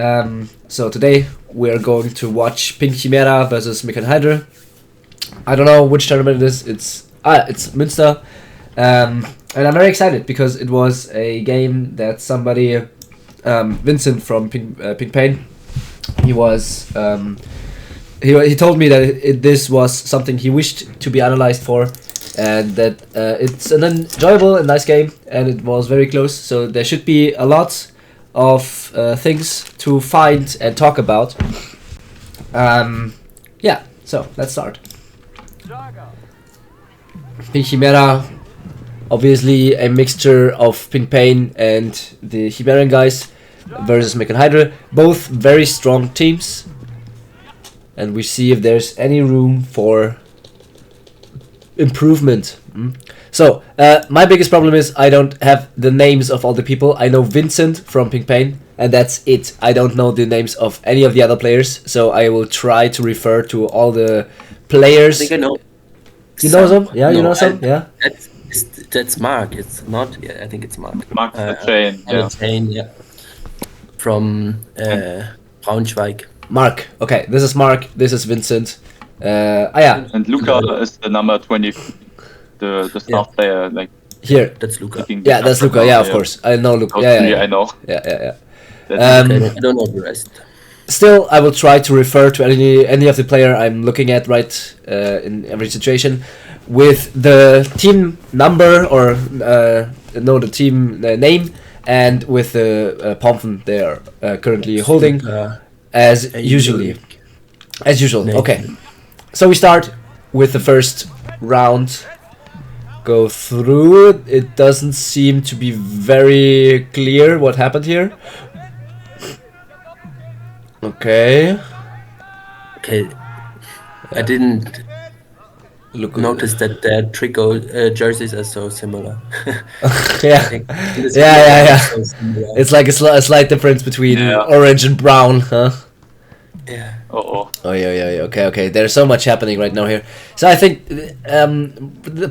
So today we're going to watch Pink Chimaera versus Mecan Hydre. I don't know which tournament it is. It's Münster. And I'm very excited because it was a game that somebody, Vincent from Pink Pain, he was he told me that this was something he wished to be analyzed for, and that it's an enjoyable and nice game, and it was very close. So there should be a lot of things to find and talk about. Yeah, so let's start. Pink Chimaera, obviously a mixture of Pink Pain and the Chimaeran guys versus Mecan Hydre, both very strong teams, and we see if there's any room for improvement. So my biggest problem is I don't have the names of all the people. I know Vincent from Pink Pain, and that's it. I don't know the names of any of the other players, so I will try to refer to all the players. I think I know. You know some? Yeah, you know some? Yeah. That's Mark. It's not. Yeah, I think it's Mark. Mark Chain. Yeah. Chain, yeah. From Braunschweig. Mark. Okay, this is Mark. This is Vincent. Yeah. And Luca is the number 20, the staff player. Like here. That's Luca. Yeah, that's Luca. Yeah, of course. I know Luca. Yeah, I know. Yeah. I don't know the rest. Still, I will try to refer to any of the player I'm looking at in every situation with the team number or the team name, and with the Pompen they are currently holding as usual. Okay, so we start with the first round. Go through it. It doesn't seem to be very clear what happened here. Okay. I didn't notice that their tricot jerseys are so similar. Yeah. So similar. It's like a slight difference between orange and brown, huh? Yeah. Oh yeah. Okay. There's so much happening right now here. So I think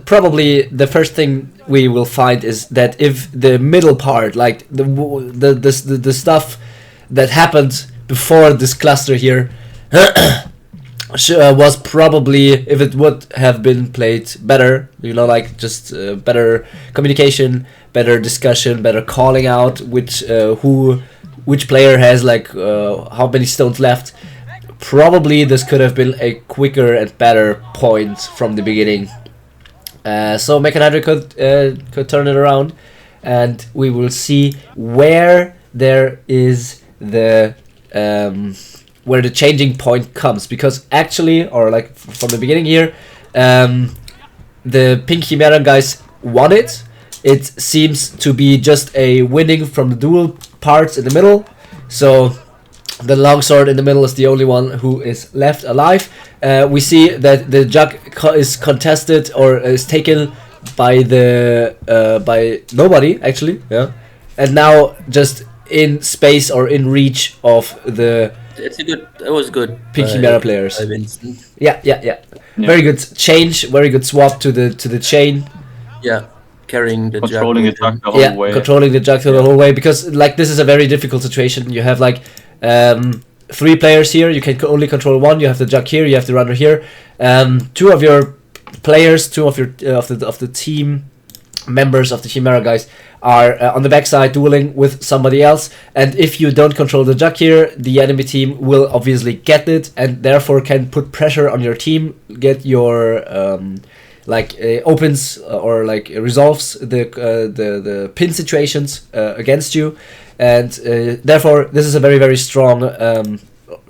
probably the first thing we will find is that if the middle part, like the stuff that happened before this cluster here, was probably, if it would have been played better, like just better communication, better discussion, better calling out which player has how many stones left. Probably this could have been a quicker and better point from the beginning. So Mecan Hydre could turn it around, and we will see where there is where the changing point comes, because actually, or like from the beginning here, the Pink Chimaeran guys won it. It seems to be just a winning from the dual parts in the middle, so the longsword in the middle is the only one who is left alive. We see that the jug is contested or is taken by by nobody actually, and now just in space or in reach of the It was good. Pink Chimaera players. Yeah. Very good change. Very good swap to the chain. Yeah, carrying the controlling jug. the jug the whole way. Controlling the jug the whole way, because this is a very difficult situation. You have 3 players here. You can only control one. You have the jug here. You have the runner here. 2 of your players, 2 of your of the team members of the Chimaera guys are on the backside dueling with somebody else, and if you don't control the jug here, the enemy team will obviously get it, and therefore can put pressure on your team, get your opens or resolves the pin situations against you, and therefore this is a very, very strong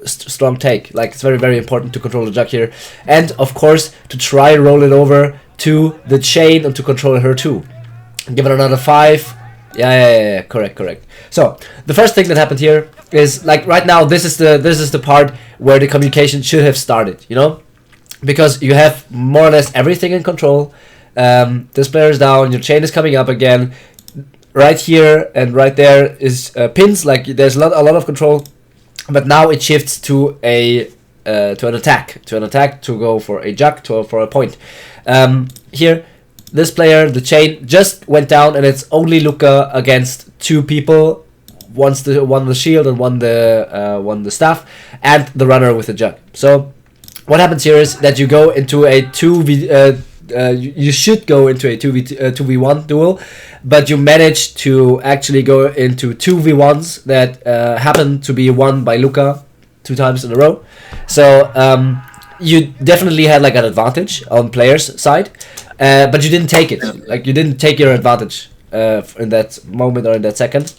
strong take. It's very, very important to control the jug here, and of course to try roll it over to the chain and to control her too. Give it another 5. Yeah. Correct. So the first thing that happened here is right now. This is the part where the communication should have started. Because you have more or less everything in control. This player is down. Your chain is coming up again. Right here and right there is pins. There's a lot of control, but now it shifts to an attack to go for a jug for a point. Here. This player, the chain, just went down, and it's only Luca against 2 people the shield and one the staff, and the runner with the jug. So what happens here is that you go into a 2v you should go into a 2v1 duel, but you manage to actually go into 2v1s that happen to be won by Luca 2 times in a row. So you definitely had like an advantage on players' side, but you didn't take it. Like you didn't take your advantage in that moment or in that second.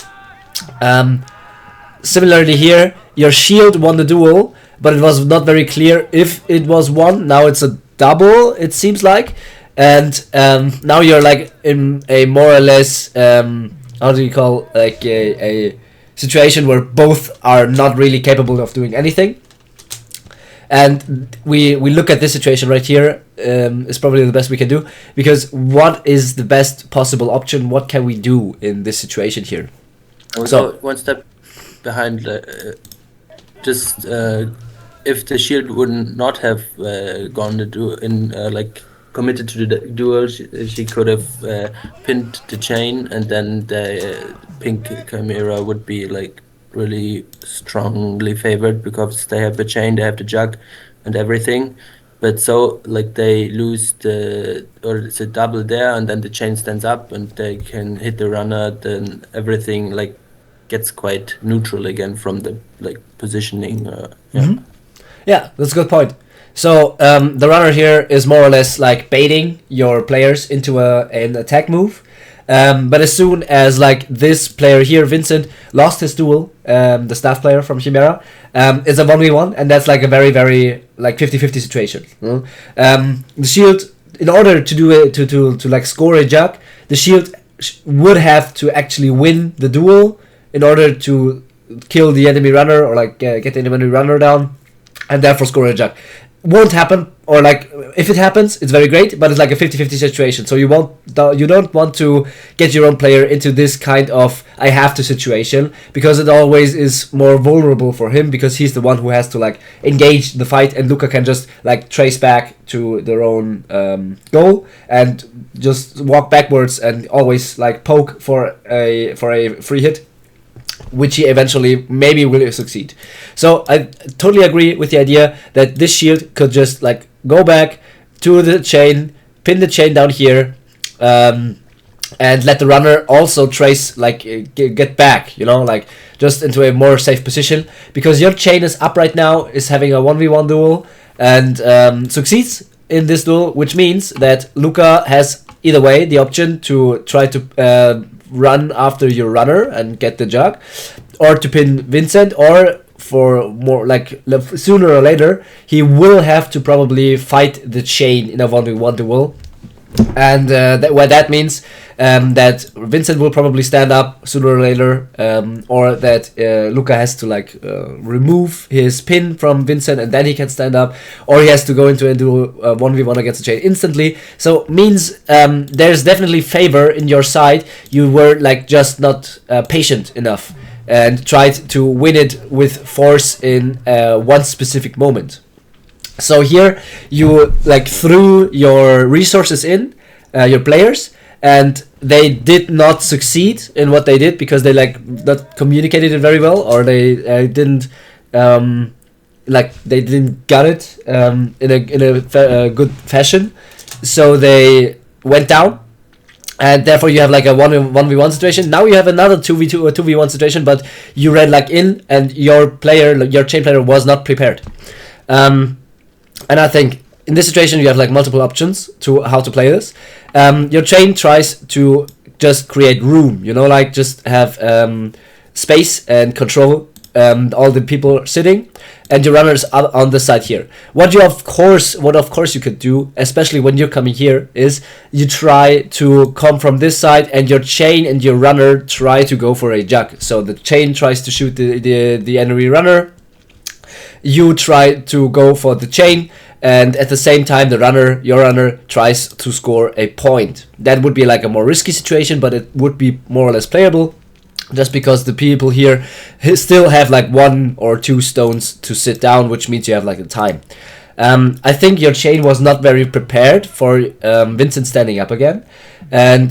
Similarly here, your shield won the duel, but it was not very clear if it was won. Now it's a double, it seems like, and now you're like in a more or less how do you call, like a situation where both are not really capable of doing anything. And we look at this situation right here, is probably the best we can do, because what is the best possible option? What can we do in this situation here? So one step behind, just if the shield would not have gone like committed to the duel, she could have pinned the chain, and then the pink Chimaera would be like really strongly favored because they have the chain, they have the jug and everything. But so like they lose or it's a double there, and then the chain stands up and they can hit the runner, then everything like gets quite neutral again from the like positioning. Yeah, that's a good point. So the runner here is more or less like baiting your players into an attack move. But as soon as like this player here, Vincent, lost his duel, the staff player from Chimaera, it's a 1v1, and that's like a very, very like 50-50 situation. The shield, in order to do it, to like score a jug, the shield would have to actually win the duel in order to kill the enemy runner, or like get the enemy runner down, and therefore score a jug. Won't happen, or like if it happens, it's very great, but it's like a 50-50 situation. So you don't want to get your own player into this kind of I have to situation, because it always is more vulnerable for him, because he's the one who has to like engage the fight, and Luca can just like trace back to their own goal and just walk backwards and always like poke for a free hit, which he eventually maybe will succeed. So I totally agree with the idea that this shield could just like go back to the chain, pin the chain down here, and let the runner also trace, like get back, like just into a more safe position, because your chain is up right now, is having a 1v1 duel, and succeeds in this duel, which means that Luca has either way the option to try to run after your runner and get the jug, or to pin Vincent, or for more like sooner or later he will have to probably fight the chain in a 1v1 duel, and that means that Vincent will probably stand up sooner or later, or that Luca has to like remove his pin from Vincent and then he can stand up, or he has to go into and do a 1v1 against the chain instantly. So means there's definitely favor in your side. You were like just not patient enough and tried to win it with force in one specific moment. So here you like threw your resources in, your players, and they did not succeed in what they did because they like not communicated it very well, or they didn't they didn't got it in a good fashion. So they went down, and therefore you have like a 1v1 situation. Now you have another 2v2 or 2v1 situation, but you ran like in, and your chain player was not prepared. And I think in this situation you have like multiple options to how to play this. Your chain tries to just create room, like just have space and control all the people sitting, and your runners are on the side here. What of course you could do, especially when you're coming here, is you try to come from this side, and your chain and your runner try to go for a jug. So the chain tries to shoot the enemy runner. You try to go for the chain, and at the same time your runner tries to score a point. That would be like a more risky situation, but it would be more or less playable, just because the people here still have like 1 or 2 stones to sit down, which means you have like the time. I think your chain was not very prepared for Vincent standing up again, and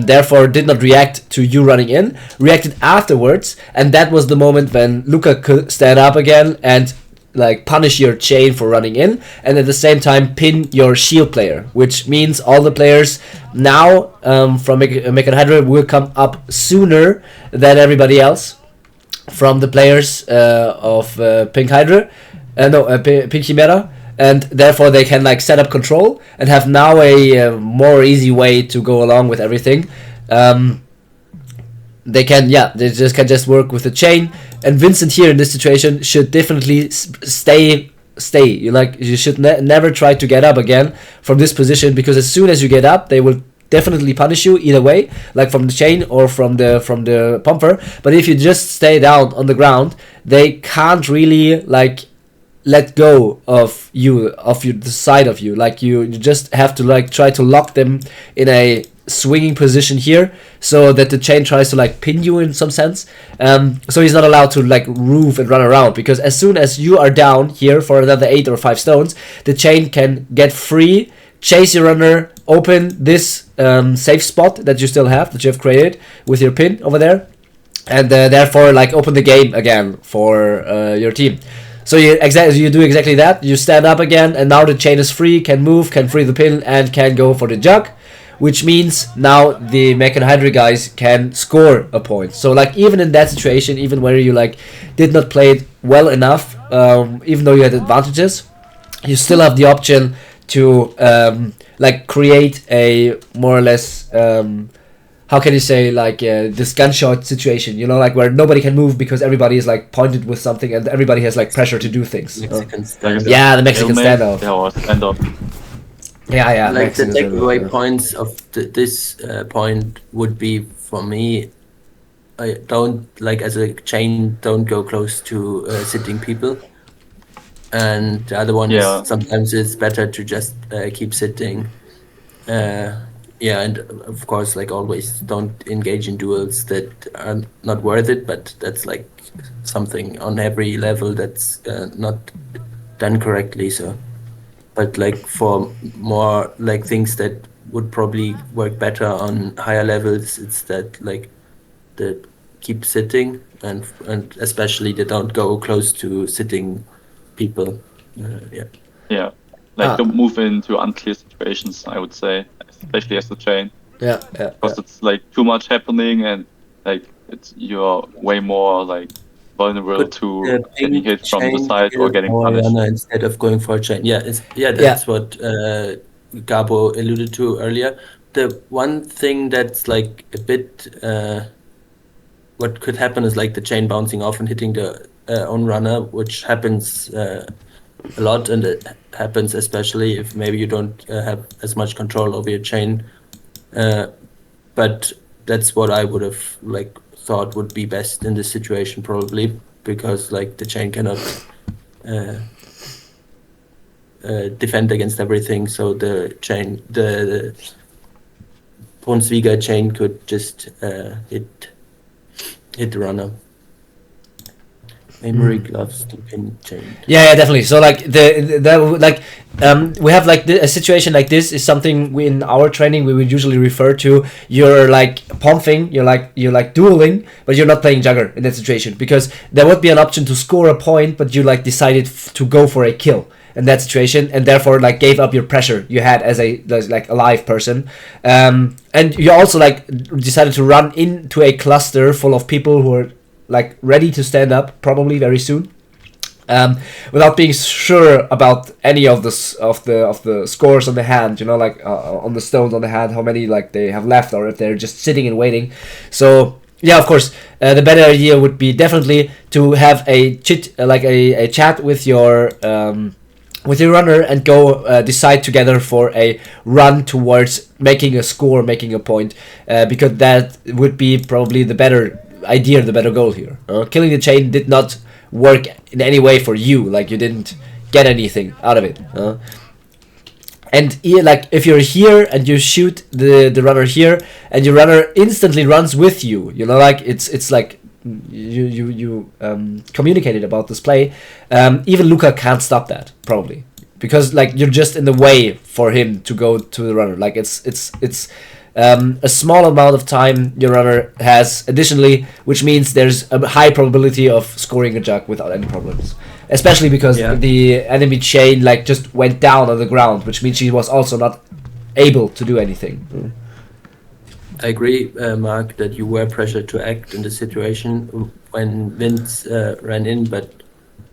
therefore did not react to you running in, reacted afterwards, and that was the moment when Luca could stand up again and like punish your chain for running in, and at the same time pin your shield player, which means all the players now from Mecan Hydre will come up sooner than everybody else from the players of Pink Hydre, Pink Chimaera, and therefore they can like set up control and have now a more easy way to go along with everything. They can just work with the chain, and Vincent here in this situation should definitely stay. You should never try to get up again from this position, because as soon as you get up, they will definitely punish you either way, like from the chain or from the pumper. But if you just stay down on the ground, they can't really like let go of the side of you. Like you just have to like try to lock them in a swinging position here, so that the chain tries to like pin you in some sense. So he's not allowed to like roof and run around, because as soon as you are down here for another 8 or 5 stones, the chain can get free, chase your runner, open this safe spot that you still have, that you have created with your pin over there, and therefore like open the game again for your team. So you do exactly that. You stand up again, and now the chain is free, can move, can free the pin, and can go for the jug, which means now the Mecan Hydre guys can score a point. So like even in that situation, even where you like did not play it well enough, even though you had advantages, you still have the option to like create a more or less how can you say, like this gunshot situation, you know, like where nobody can move because everybody is like pointed with something and everybody has like pressure to do things. Mexican standoff. Yeah, the Mexican standoff. Yeah, like the Mexicans takeaway points of this point would be, for me, I don't like, as a chain, don't go close to sitting people, and the other one is sometimes it's better to just keep sitting. And of course, like always, don't engage in duels that are not worth it, but that's like something on every level that's not done correctly. So, but like for more like things that would probably work better on higher levels, it's that like the keep sitting, and especially they don't go close to sitting people. Don't move into unclear situations, I would say, especially as the chain. Because it's like too much happening, and like you're way more like vulnerable to getting hit from the side or getting punished instead of going for a chain. That's what Gabo alluded to earlier. The one thing that's like a bit what could happen is like the chain bouncing off and hitting the own runner, which happens a lot, and it happens especially if maybe you don't have as much control over your chain. But that's what I would have like thought would be best in this situation, probably, because like the chain cannot defend against everything. So the Brunswiga chain could just hit the runner. Memory gloves to pin chain. Yeah, definitely. So like we have like a situation like this is something we, in our training, we would usually refer to. You're like pumping, you're like dueling, but you're not playing Jugger in that situation, because there would be an option to score a point, but you like decided to go for a kill in that situation, and therefore like gave up your pressure you had as a like a live person, and you also like decided to run into a cluster full of people who are like ready to stand up probably very soon, without being sure about any of the scores on the hand, you know, like on the stones on the hand, how many like they have left, or if they're just sitting and waiting. So yeah, of course, the better idea would be definitely to have a chat with your runner and go decide together for a run towards making a score, making a point, because that would be probably the better idea, the better goal here. Killing the chain did not work in any way for you, like you didn't get anything out of it. And like if you're here and you shoot the runner here, and your runner instantly runs with you, you know, like it's like you communicated about this play. Even Luca can't stop that probably, because like you're just in the way for him to go to the runner. Like it's a small amount of time your runner has additionally, which means there's a high probability of scoring a jug without any problems. Especially because the enemy chain like just went down on the ground, which means she was also not able to do anything. I agree, Mark, that you were pressured to act in the situation when Vince ran in, but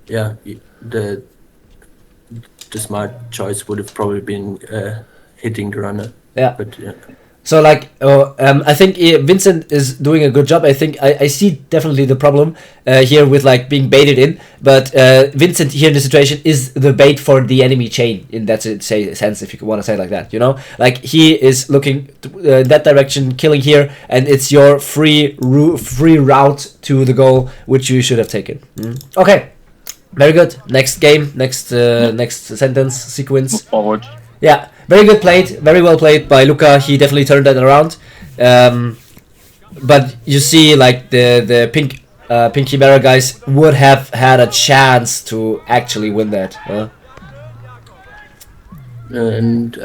yeah, the smart choice would have probably been hitting the runner. Yeah. But yeah. So like, I think Vincent is doing a good job. I think I see definitely the problem here with like being baited in, but Vincent here in the situation is the bait for the enemy chain in that sense, if you want to say it like that, you know, like he is looking in that direction, killing here, and it's your free route to the goal, which you should have taken. Okay, very good. Next game, next sentence sequence. Move forward. Yeah, very good played, very well played by Luca. He definitely turned that around. But you see, like the pink Chimaera guys would have had a chance to actually win that. And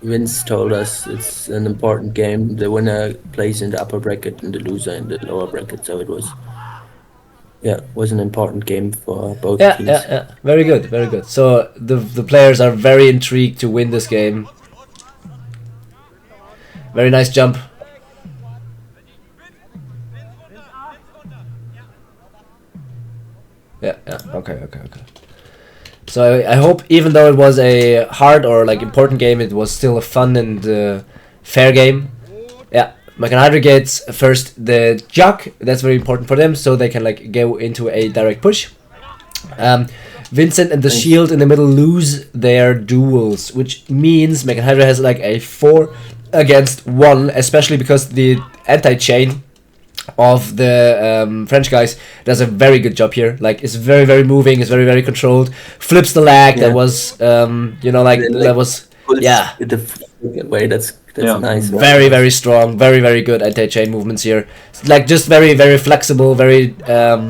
Vince told us it's an important game. The winner plays in the upper bracket and the loser in the lower bracket. So it was. Yeah, it was an important game for both teams. Yeah, very good, very good. So the players are very intrigued to win this game. Very nice jump. Yeah, okay. So I hope, even though it was a hard or like important game, it was still a fun and fair game. Yeah. Mecan Hydre gets first the jug. That's very important for them, so they can like go into a direct push. Vincent and the shield in the middle lose their duels, which means Mecan Hydre has like a 4 against 1, especially because the anti-chain of the French guys does a very good job here. Like it's very, very moving, it's very, very controlled. Flips the lag. That was that was the way that's nice. Very, very strong, very, very good anti-chain movements here. Like just very, very flexible, very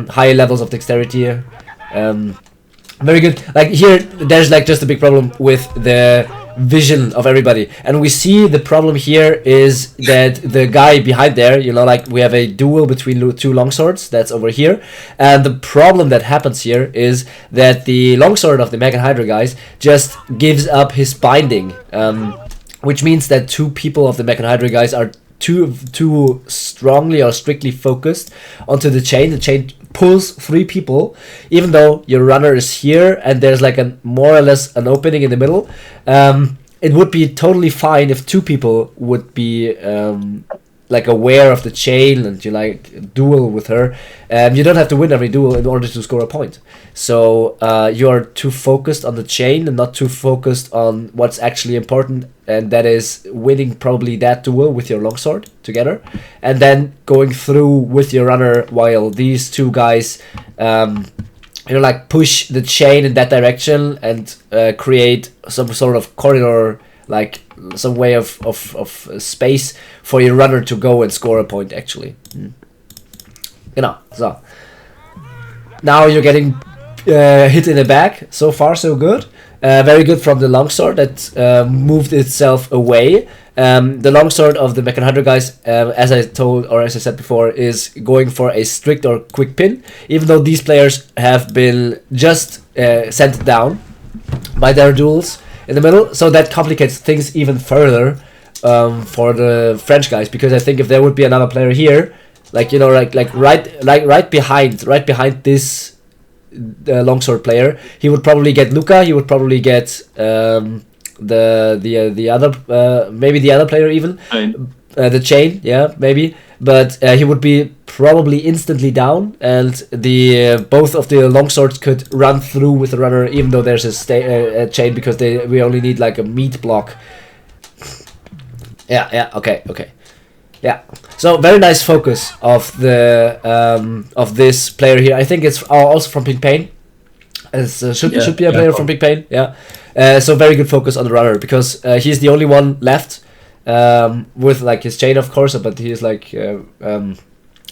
high levels of dexterity here. Very good. Like here, there's like just a big problem with the vision of everybody, and we see the problem here is that the guy behind there, you know, like we have a duel between 2 longswords that's over here, and the problem that happens here is that the longsword of the Mecan Hydre guys just gives up his binding, which means that 2 people of the Mecan Hydre guys are too strongly or strictly focused onto the chain. The chain pulls 3 people, even though your runner is here and there's like a more or less an opening in the middle. It would be totally fine if 2 people would be like aware of the chain and you like duel with her. You don't have to win every duel in order to score a point. So you're too focused on the chain and not too focused on what's actually important, and that is winning probably that duel with your longsword together, and then going through with your runner while these 2 guys like push the chain in that direction and create some sort of corridor, like some way of space for your runner to go and score a point actually. You know, so now you're getting hit in the back. So far so good. Very good from the longsword that moved itself away. The longsword of the Mecan Hydre guys, as I said before, is going for a strict or quick pin, even though these players have been just sent down by their duels in the middle. So that complicates things even further for the French guys, because I think if there would be another player here, like you know, right behind this longsword player, he would probably get Luca. He would probably get the other maybe the other player even the chain, yeah, maybe, but he would be probably instantly down, and the both of the longswords could run through with the runner, even though there's a chain, because we only need like a meat block. Okay. Yeah, so very nice focus of the of this player here. I think it's also from Pink Pain. Should be a player from Pink Pain. Yeah, so very good focus on the runner, because he's the only one left with like his chain, of course, but he is like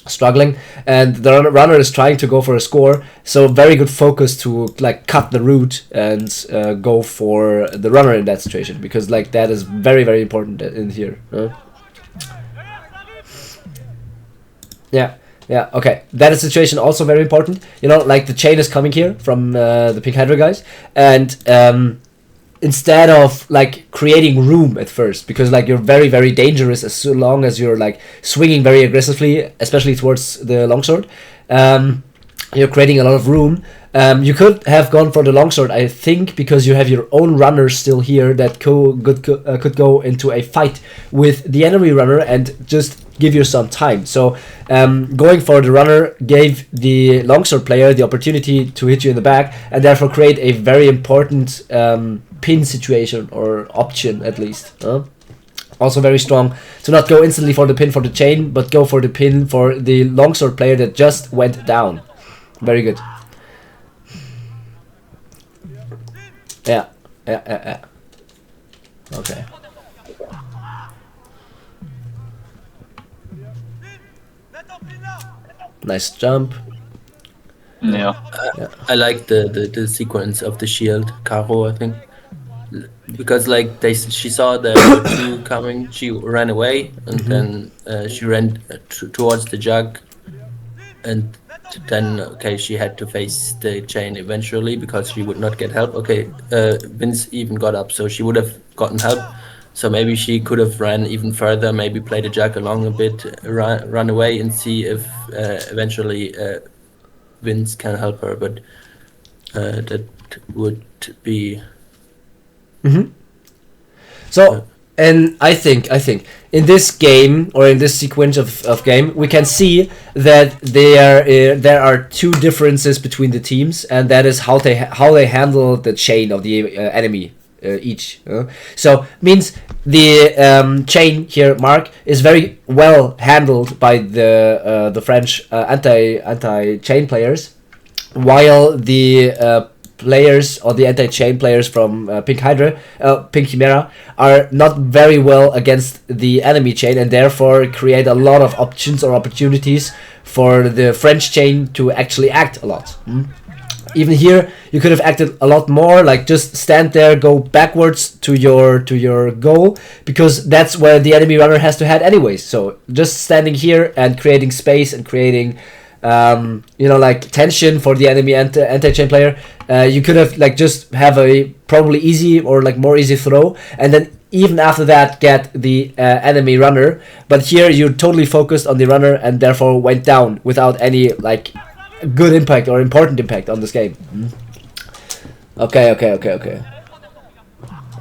struggling, and the runner is trying to go for a score, so very good focus to like cut the route and go for the runner in that situation, because like that is very, very important in here. Yeah, okay. That is situation also very important. You know, like the chain is coming here from the pink Hydre guys, and instead of like creating room at first, because like you're very, very dangerous as long as you're like swinging very aggressively, especially towards the longsword, you're creating a lot of room. You could have gone for the longsword, I think, because you have your own runner still here that could go into a fight with the enemy runner and just give you some time. So going for the runner gave the longsword player the opportunity to hit you in the back, and therefore create a very important pin situation, or option at least. Also very strong to not go instantly for the pin for the chain, but go for the pin for the longsword player that just went down. Very good. Yeah. Okay. Nice jump. Yeah. I like the sequence of the shield, Caro, I think. Because like she saw the two coming, she ran away, and then she ran towards the jug, and then okay, she had to face the chain eventually because she would not get help. Okay, Vince even got up, so she would have gotten help. So maybe she could have ran even further, maybe play the jug along a bit, run away and see if eventually Vince can help her, but that would be... So, and I think in this game, or in this sequence of game, we can see that there are two differences between the teams, and that is how they handle the chain of the enemy each. So means the chain here, Mark, is very well handled by the French anti-chain players, while the players, or the anti-chain players from pink Chimaera, are not very well against the enemy chain, and therefore create a lot of options or opportunities for the French chain to actually act a lot. Even here, you could have acted a lot more, like just stand there, go backwards to your goal, because that's where the enemy runner has to head anyways. So just standing here and creating space and creating like tension for the enemy anti-chain player, you could have like just have a probably easy or like more easy throw, and then even after that get the enemy runner. But here you're totally focused on the runner, and therefore went down without any like good impact or important impact on this game. Okay.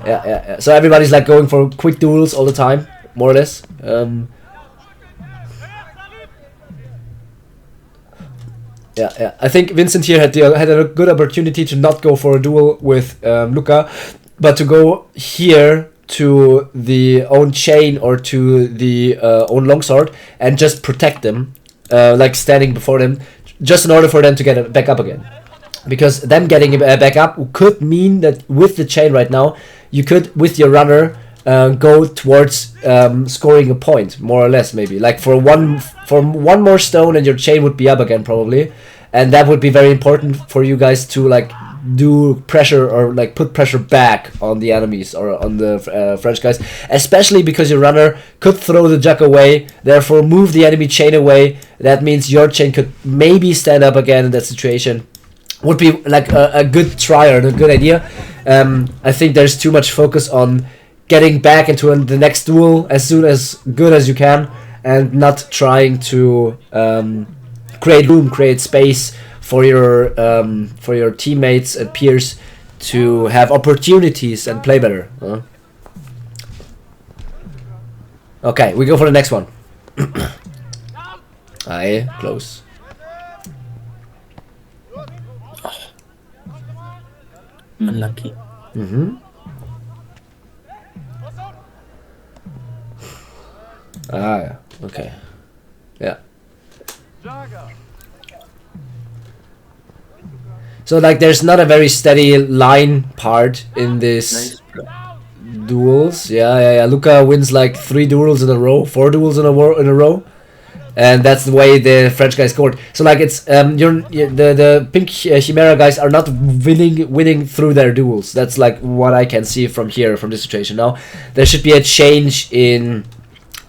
Yeah. So everybody's like going for quick duels all the time, more or less. Yeah. I think Vincent here had a good opportunity to not go for a duel with Luca, but to go here to the own chain or to the own longsword and just protect them, like standing before them, just in order for them to get back up again. Because them getting back up could mean that with the chain right now, you could, with your runner, go towards scoring a point, more or less, maybe. Like for one more stone and your chain would be up again, probably. And that would be very important for you guys to like do pressure, or like put pressure back on the enemies or on the French guys, especially because your runner could throw the jug away, therefore move the enemy chain away. That means your chain could maybe stand up again in that situation. Would be like a good try or a good idea. I think there's too much focus on getting back into the next duel as soon as good as you can, and not trying to create room, create space for your teammates and peers to have opportunities and play better. Okay, we go for the next one. Aye, close. Unlucky. Yeah. Okay. Yeah. So like there's not a very steady line part in this duels. Yeah. Luca wins like 3 duels in a row, 4 duels in a row. And that's the way the French guys scored. So like it's the pink Chimaera guys are not winning through their duels. That's like what I can see from here, from this situation. Now there should be a change in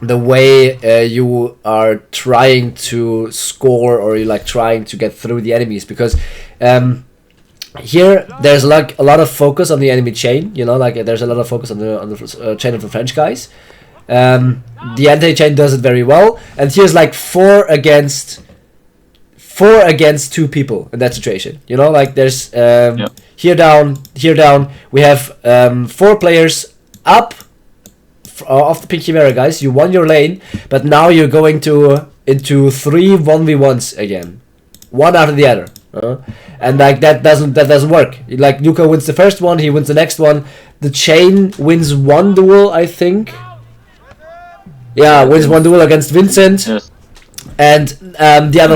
the way you are trying to score, or you like trying to get through the enemies, because here there's like a lot of focus on the enemy chain. You know, like there's a lot of focus on the chain of the French guys. The anti-chain does it very well, and here's like 4 against 2 people in that situation. You know, like there's here down. We have 4 players up off the pink Chimaera guys. You won your lane, but now you're going into 3 1v1s again, one after the other. And like that doesn't work. Like Luca wins the first one, he wins the next one. The chain wins 1 duel, I think. Yeah, wins 1 duel against Vincent, yes. And the other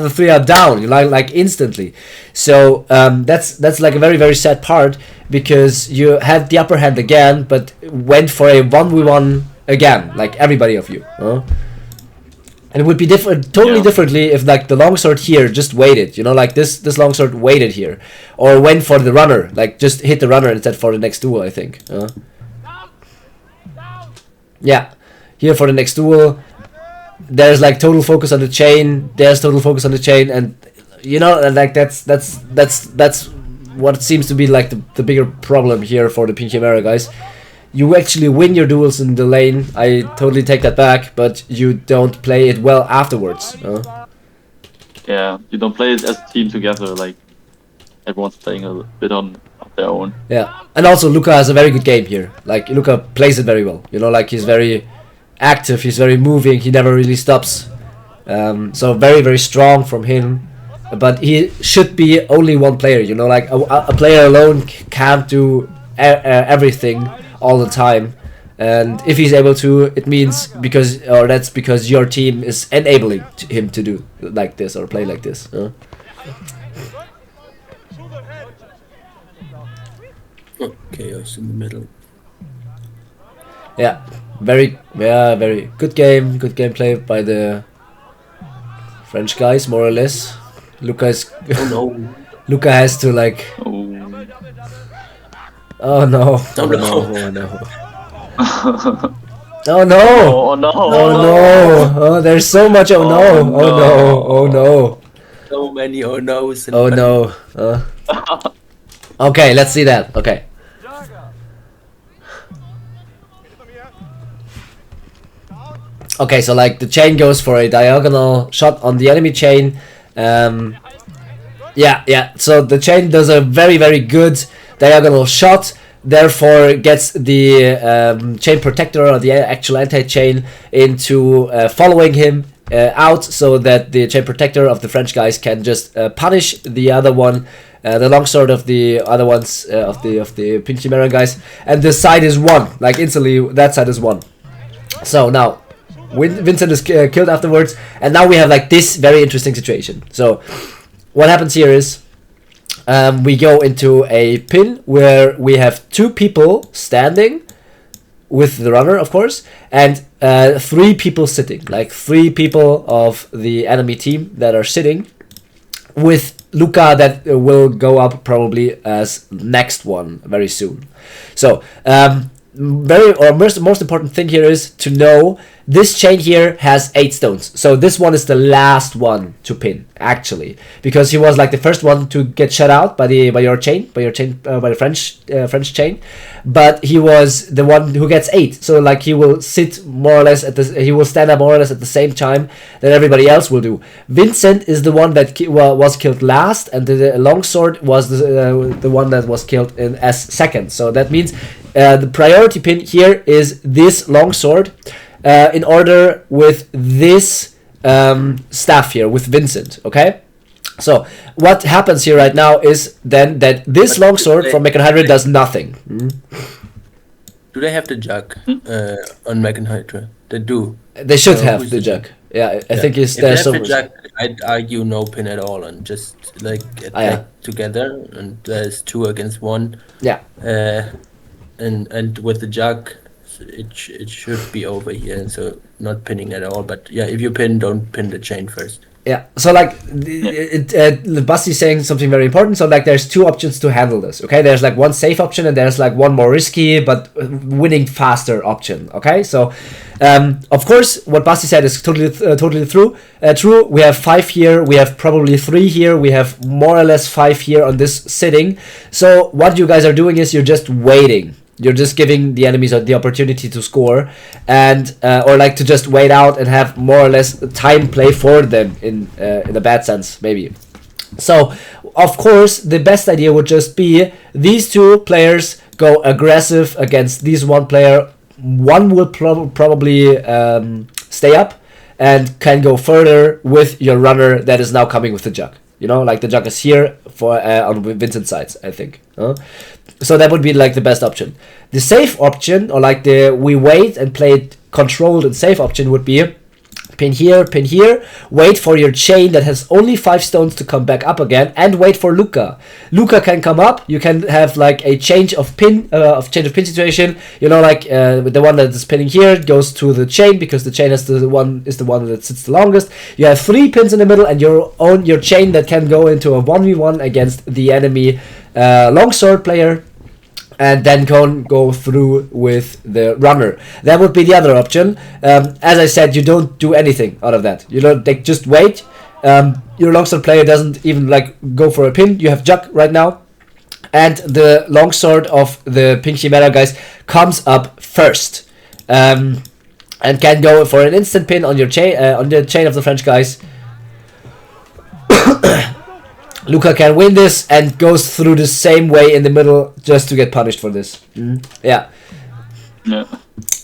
3 are down, like instantly. So that's like a very, very sad part, because you had the upper hand again, but went for a 1v1 again, like everybody of you. And it would be totally differently if like the longsword here just waited, you know, like this longsword waited here, or went for the runner, like just hit the runner instead for the next duel, I think. Yeah. Here for the next duel, there's like total focus on the chain. There's total focus on the chain, and you know, like that's what seems to be like the bigger problem here for the pink Chimaera guys. You actually win your duels in the lane. I totally take that back, but you don't play it well afterwards. Yeah, you don't play it as a team together. Like everyone's playing a bit on their own. Yeah, and also Luca has a very good game here. Like Luca plays it very well. You know, like he's very active, he's very moving, he never really stops. So very, very strong from him. But he should be only one player, you know, like a player alone can't do everything all the time. And if he's able to, it means that's because your team is enabling him to do like this or play like this. Chaos in the middle. Yeah, very good game. Good gameplay by the French guys, more or less. Luca has to like. Oh no! Oh no! Oh no! Oh no! Oh no! Oh no! Oh, there's so much. Oh no! Oh no! Oh no! So many oh no's. Oh no! Okay, let's see that. Okay. Okay, so like the chain goes for a diagonal shot on the enemy chain. Yeah. So the chain does a very, very good diagonal shot. Therefore, gets the chain protector or the actual anti-chain into following him out, so that the chain protector of the French guys can just punish the other one, the longsword of the other ones of the pink Chimaera guys, and the side is won. Like instantly, that side is won. So now. Vincent is killed afterwards, and now we have like this very interesting situation. So what happens here is we go into a pin where we have 2 people standing with the runner, of course, and 3 people sitting, like 3 people of the enemy team that are sitting, with Luca that will go up probably as next one very soon. So most important thing here is to know this chain here has 8 stones. So this one is the last one to pin, actually, because he was like the first one to get shut out by the French chain, but he was the one who gets 8. So like he will sit more or less he will stand up more or less at the same time that everybody else will do. Vincent is the one that was killed last, and the longsword was the one that was killed as second. So that means the priority pin here is this longsword, in order with this staff here with Vincent. Okay, so what happens here right now is then that this longsword from Mecan Hydre does nothing. Do they have the jug on Mecan Hydre? They do. They should have the jug. Yeah, I think if there's so much. Jug, I'd argue no pin at all, and just like attack together, and there's 2 against 1. Yeah. And with the jug, it should be over here, and so not pinning at all. But yeah, if you pin, don't pin the chain first. Yeah, so like Basti saying something very important. So like there's two options to handle this. Okay, there's like one safe option and there's like one more risky but winning faster option. Okay, so of course what Basti said is totally true. We have 5 here, we have probably 3 here, we have more or less 5 here on this sitting. So what you guys are doing is you're just waiting. You're just giving the enemies the opportunity to score, and or like to just wait out and have more or less time play for them in a bad sense maybe. So of course the best idea would just be these two players go aggressive against this one player. One will probably stay up and can go further with your runner that is now coming with the Jug. You know, like the Jug is here for on Vincent's sides, I think. So that would be like the best option. The safe option, or like the we wait and play it controlled and safe option, would be pin here, wait for your chain that has only 5 stones to come back up again, and wait for Luca. Luca can come up. You can have like a change of pin situation. You know, like the one that is pinning here goes to the chain because the chain is the one that sits the longest. You have 3 pins in the middle and your chain that can go into a 1v1 against the enemy longsword player, and then go through with the runner. That would be the other option. As I said, you don't do anything out of that. You don't just wait. Your longsword player doesn't even like go for a pin. You have Jug right now, and the longsword of the Pink Chimaera guys comes up first, and can go for an instant pin on your chain on the chain of the French guys. Luca can win this and goes through the same way in the middle just to get punished for this. Yeah.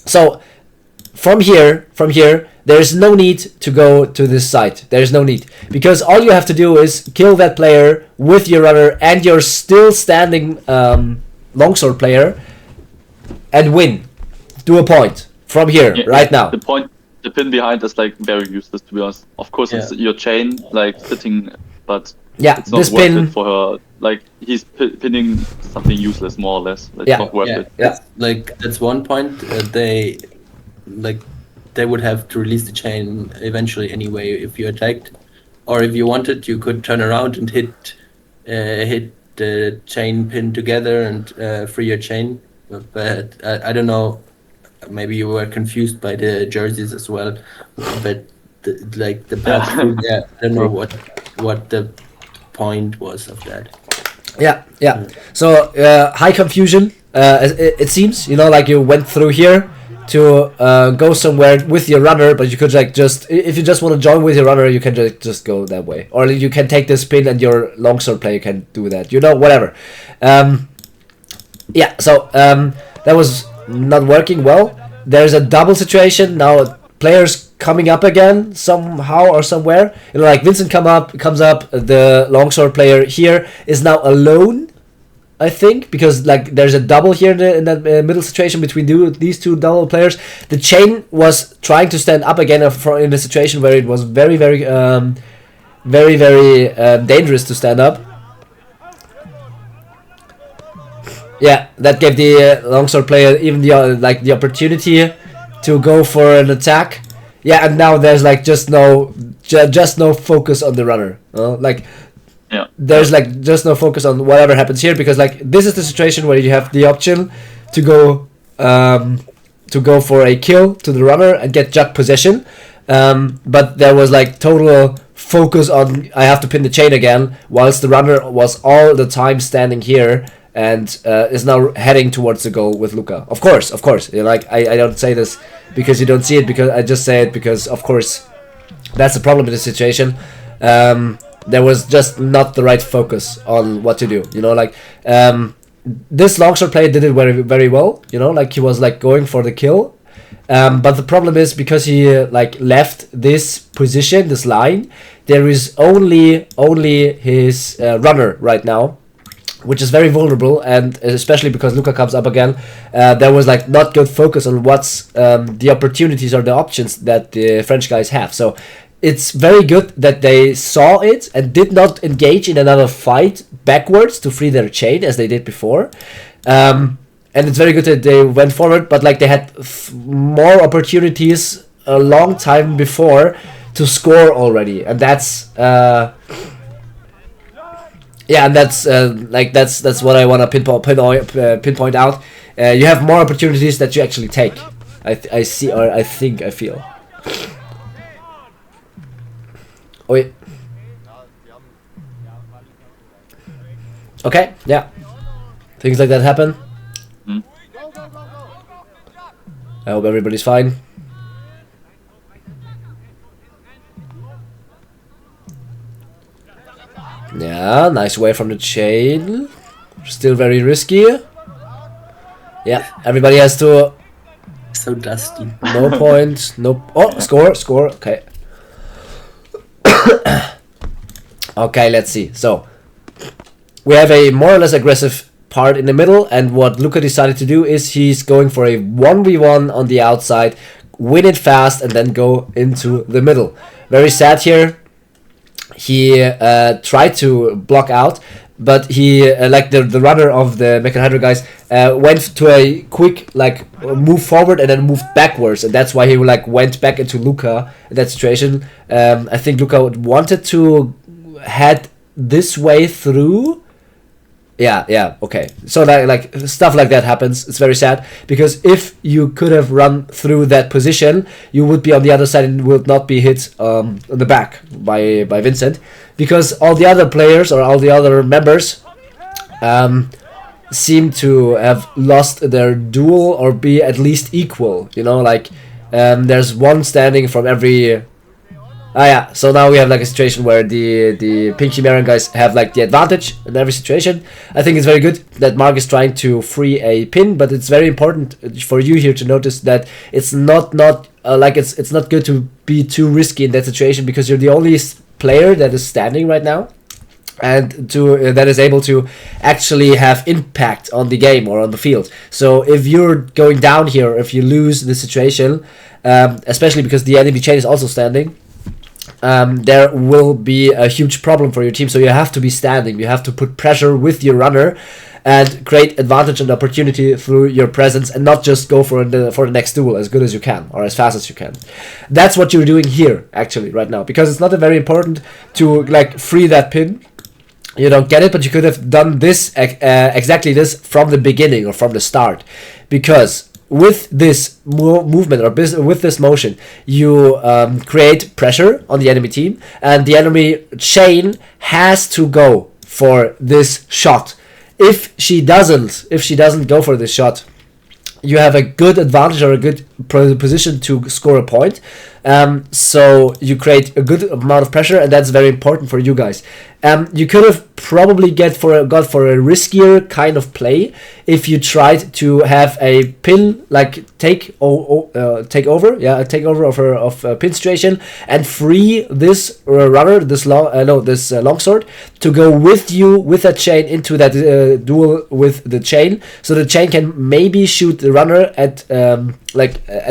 So from here, there is no need to go to this side. There is no need, because all you have to do is kill that player with your runner and your still standing longsword player and win. Do a point from here right now. The pin behind is like very useless, to be honest. Of course, it's your chain like sitting, but it's not this worth pin it for her. Like he's pinning something useless, more or less. Like, it's not worth it. Yeah, like that's one point. They would have to release the chain eventually anyway if you attacked, or if you wanted, you could turn around and hit the chain pin together and free your chain. But I don't know. Maybe you were confused by the jerseys as well, but the path through there, I don't know what the point was of that. Yeah. So high confusion. It seems, you know, like you went through here to go somewhere with your runner, but you could like just, if you just want to join with your runner, you can just go that way, or you can take this pin and your longsword player can do that. You know, whatever. So that was not working well. There's a double situation now. Players coming up again somehow or somewhere. You know, like Vincent comes up. The longsword player here is now alone, I think, because like there's a double here in that middle situation between these two double players. The chain was trying to stand up again in a situation where it was very dangerous to stand up. Yeah, that gave the longsword player even the opportunity to go for an attack. Yeah, and now there's like just no focus on the runner. There's like just no focus on whatever happens here, because like this is the situation where you have the option to go for a kill to the runner and get Jug possession. But there was like total focus on I have to pin the chain again, whilst the runner was all the time standing here and is now heading towards the goal with Luca. Of course. You know, like I don't say this because you don't see it, because I just say it because of course that's the problem in this situation. There was just not the right focus on what to do. You know, like this longsword player did it very, very well. You know, like he was like going for the kill. But the problem is, because he like left this position, this line, there is only his runner right now, which is very vulnerable, and especially because Luca comes up again, there was like not good focus on what's the opportunities or the options that the French guys have. So it's very good that they saw it and did not engage in another fight backwards to free their chain as they did before. and it's very good that they went forward, but like they had more opportunities a long time before to score already, and that's yeah, and that's that's what I want to pinpoint out. You have more opportunities that you actually take. I see, or I think, I feel. Wait. Okay, yeah. Things like that happen. I hope everybody's fine. Yeah, nice away from the chain. Still very risky. Yeah, everybody has to... So dusty. No point. No... Oh, score. Okay. Okay, let's see. So, we have a more or less aggressive part in the middle, and what Luca decided to do is he's going for a 1v1 on the outside, win it fast, and then go into the middle. Very sad here. He tried to block out, but he, like the runner of the Mecan Hydre guys, went to a quick move forward and then moved backwards, and that's why he went back into Luca in that situation. I think Luca wanted to head this way through. Yeah, okay. So like stuff like that happens. It's very sad, because if you could have run through that position, you would be on the other side and would not be hit on the back by Vincent, because all the other players or all the other members seem to have lost their duel or be at least equal. You know, there's one standing from every... yeah, so now we have a situation where the pink Chimaera guys have the advantage in every situation. I think it's very good that Mark is trying to free a pin, but it's very important for you here to notice that it's not it's not good to be too risky in that situation, because you're the only player that is standing right now, and that is able to actually have impact on the game or on the field. So if you're going down here, if you lose the situation, especially because the enemy chain is also standing, there will be a huge problem for your team. So you have to be standing, you have to put pressure with your runner and create advantage and opportunity through your presence, and not just go for the next duel as good as you can or as fast as you can. That's what you're doing here actually right now, because it's not very important to free that pin. You don't get it, but you could have done this exactly this from the beginning or from the start, because with this movement or with this motion, you create pressure on the enemy team, and the enemy chain has to go for this shot. If she doesn't go for this shot, you have a good advantage or a good position to score a point. So you create a good amount of pressure, and that's very important for you guys. You could have probably got for a riskier kind of play if you tried to have a pin take over of pin situation, and free this runner, this longsword, to go with you with a chain into that duel with the chain, so the chain can maybe shoot the runner at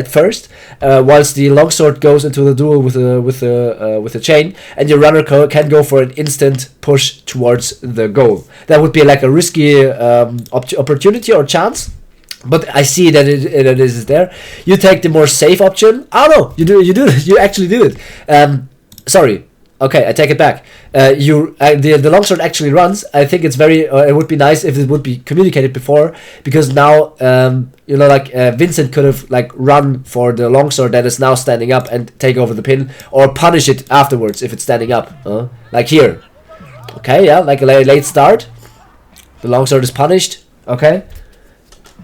first, whilst the longsword goes into the duel with the chain, and your runner can go for an instant push towards the goal. That would be a risky opportunity or chance, but I see that it is there. You take the more safe option. Oh no, you actually do it. Sorry. Okay, I take it back. The longsword actually runs. I think it's very. It would be nice if it would be communicated before, because now Vincent could have run for the longsword that is now standing up and take over the pin, or punish it afterwards if it's standing up. Like here. Okay, yeah, a late start. The longsword is punished. Okay.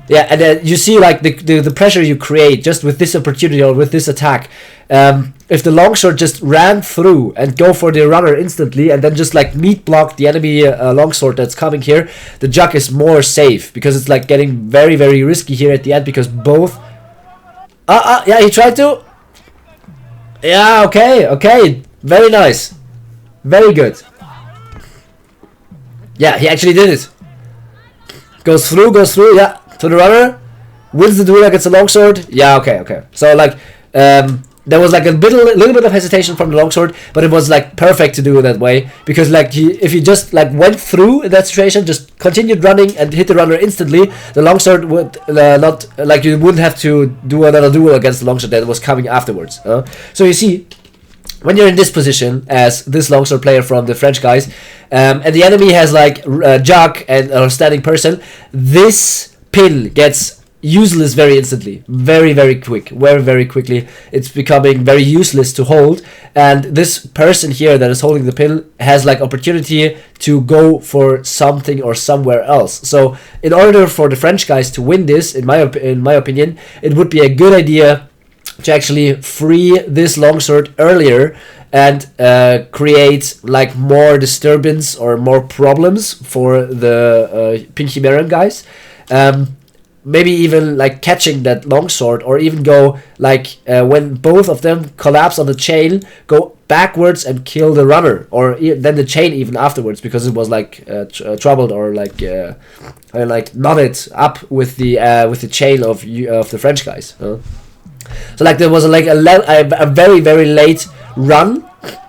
Yeah, and then you see the pressure you create just with this opportunity or with this attack. If the longsword just ran through and go for the runner instantly, and then just meat block the enemy longsword that's coming here, the Jug is more safe, because it's getting very, very risky here at the end, because both... yeah, he tried to... Yeah, okay, very nice. Very good. Yeah, he actually did it. Goes through, to the runner, wins the duel against the longsword. Yeah, okay. So there was like a little bit of hesitation from the longsword, but it was like perfect to do it that way, because like if you just like went through that situation, just continued running and hit the runner instantly, the longsword would not, like, you wouldn't have to do another duel against the longsword that was coming afterwards. So you see, when you're in this position as this longsword player from the French guys, and the enemy has like Jug and a standing person, this pin gets useless very instantly, very quick, very quickly. It's becoming very useless to hold, and this person here that is holding the pin has like opportunity to go for something or somewhere else. So in order for the French guys to win this, in my opinion, it would be a good idea to actually free this longsword earlier and create like more disturbance or more problems for the pink Chimaeran guys. Maybe even like catching that longsword, or even go like when both of them collapse on the chain, go backwards and kill the runner, or then the chain even afterwards, because it was like troubled or like knotted up with the chain of the French guys. So like there was like a very late run,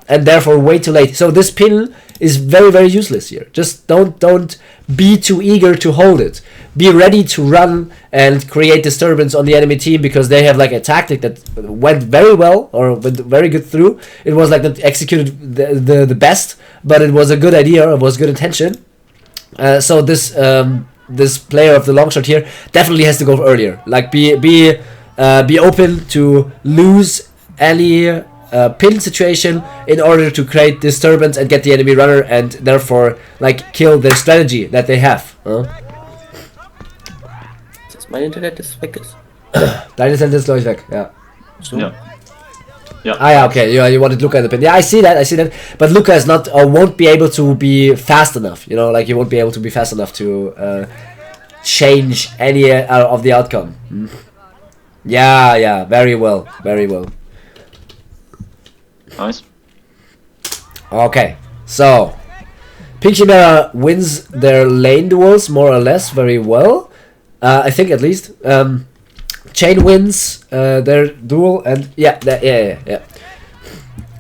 and therefore way too late. So this pin is very useless here. Just don't be too eager to hold it. Be ready to run and create disturbance on the enemy team, because they have like a tactic that went very well, or went very good through. It was like not executed the best, but it was a good idea. It was good intention. So this player of the longsword here definitely has to go earlier. Like be open to lose any pin situation in order to create disturbance and get the enemy runner, and therefore like kill their strategy that they have. Mein Internet ist weg ist. Dein Internet ist, glaube ich, weg, ja. So. Yeah. Yeah. Ah, yeah, okay. You wanted Luca at the pin. Yeah, I see that. But Luca is not, or won't be able to be fast enough. You know, like he won't be able to be fast enough to change any of the outcome. Yeah. Very well. Nice. Okay, so Pink Chimaera wins their lane duels more or less very well. I think at least. Chain wins their duel, and yeah.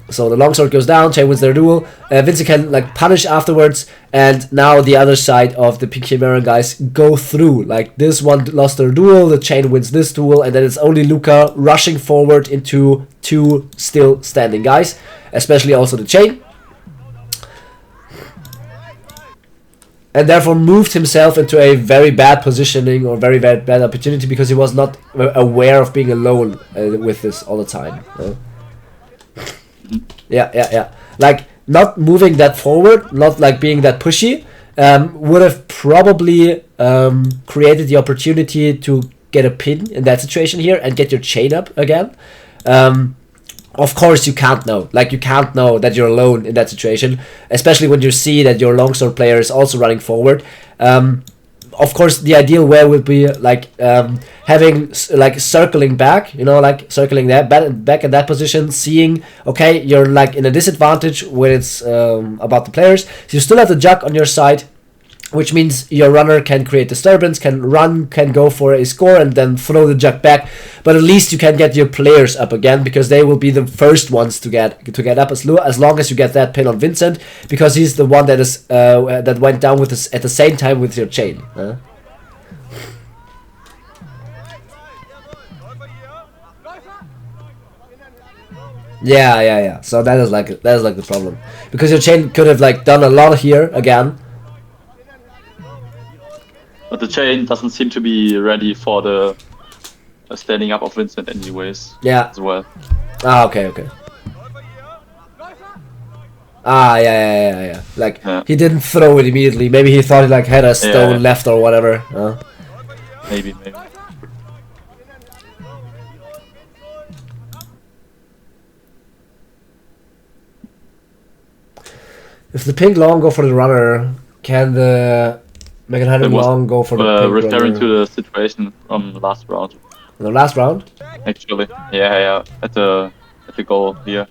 So the longsword goes down, Chain wins their duel. Vincent can like punish afterwards, and now the other side of the Pink Chimaeran guys go through. Like this one lost their duel, the Chain wins this duel, and then it's only Luca rushing forward into two still standing guys, especially also the Chain. And therefore moved himself into a very bad positioning, or very bad opportunity, because he was not aware of being alone with this all the time. Yeah. Like not moving that forward, not like being that pushy, would have probably created the opportunity to get a pin in that situation here and get your chain up again. Of course you can't know. Like you can't know that you're alone in that situation, especially when you see that your longsword player is also running forward. Of course the ideal way would be like having like circling back, you know, like circling that back in that position, seeing okay you're like in a disadvantage when it's about the players. So you still have the Jug on your side, which means your runner can create disturbance, can go for a score and then throw the Jug back, but at least you can get your players up again, because they will be the first ones to get up as long as you get that pin on Vincent, because he's the one that is that went down with us at the same time with your chain. Yeah. So that is like the problem, because your chain could have like done a lot here again. But the Chain doesn't seem to be ready for the standing up of Vincent anyways. Yeah. As well. Ah, okay. Ah, yeah. Like, he didn't throw it immediately. Maybe he thought he like had a stone left or whatever. Maybe. If the pink long go for the runner, can the Mecan Hydre long go for the pink referring runner? to the situation from the last round. The last round? Actually, yeah. At the goal here.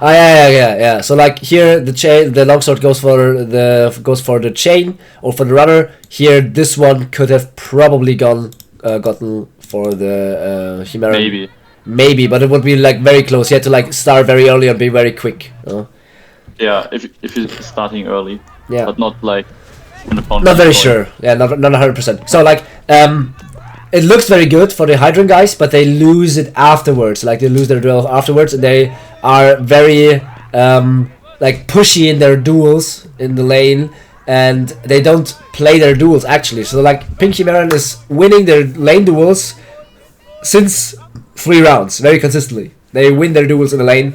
Ah, yeah. So like here, the longsword goes for the chain or for the runner. Here, this one could have probably gotten for the Chimaera. Maybe. maybe, but it would be like very close. You had to like start very early and be very quick. Yeah, if you're starting early. Yeah. But not like an opponent. Not very sure. Yeah, not 100%. So like it looks very good for the Hydre guys, but they lose it afterwards. Like they lose their duel afterwards, and they are very like pushy in their duels in the lane, and they don't play their duels actually. So like Pink Chimaera is winning their lane duels since 3 rounds very consistently. They win their duels in the lane,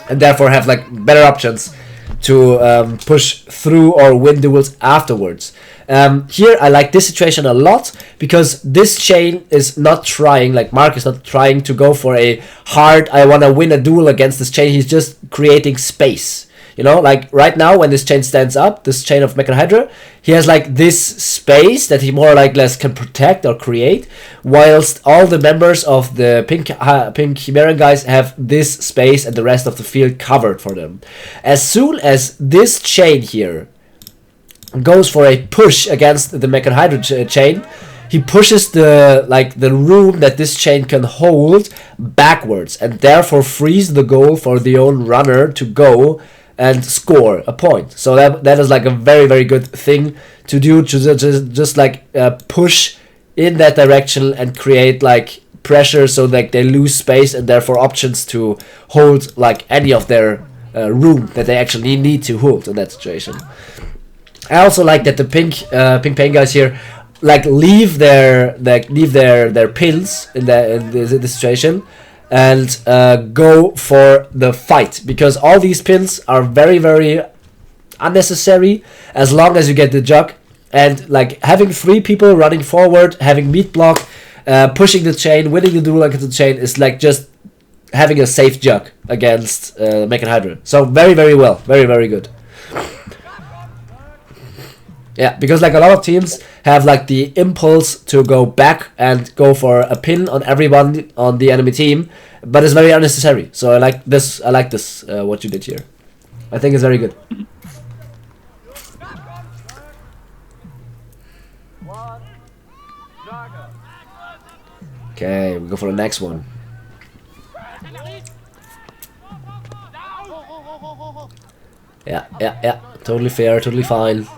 and therefore have like better options to push through or win duels afterwards. Here I like this situation a lot, because this chain is not trying, like Mark is not trying to go for a hard, I want to win a duel against this chain. He's just creating space. You know, like right now when this chain stands up, this chain of Mecan Hydre, he has like this space that he more or like less can protect or create, whilst all the members of the Pink Chimaera guys have this space and the rest of the field covered for them. As soon as this chain here goes for a push against the Mecan Hydre chain, he pushes the room that this chain can hold backwards, and therefore frees the goal for the own runner to go and score a point. So that is like a very, very good thing to do, to just like push in that direction and create like pressure, so that they lose space and therefore options to hold like any of their room that they actually need to hold in that situation. I also like that the pink pain guys here like leave their pins in this situation and go for the fight, because all these pins are very, very unnecessary as long as you get the jug. And like having 3 people running forward, having meat block, pushing the chain, winning the duel against the chain is like just having a safe jug against Mecan Hydre. So very, very well, very, very good. Yeah, because like a lot of teams have like the impulse to go back and go for a pin on everyone on the enemy team, but it's very unnecessary. So I like this. What you did here. I think it's very good. Okay, we go for the next one. Yeah. Totally fair, totally fine.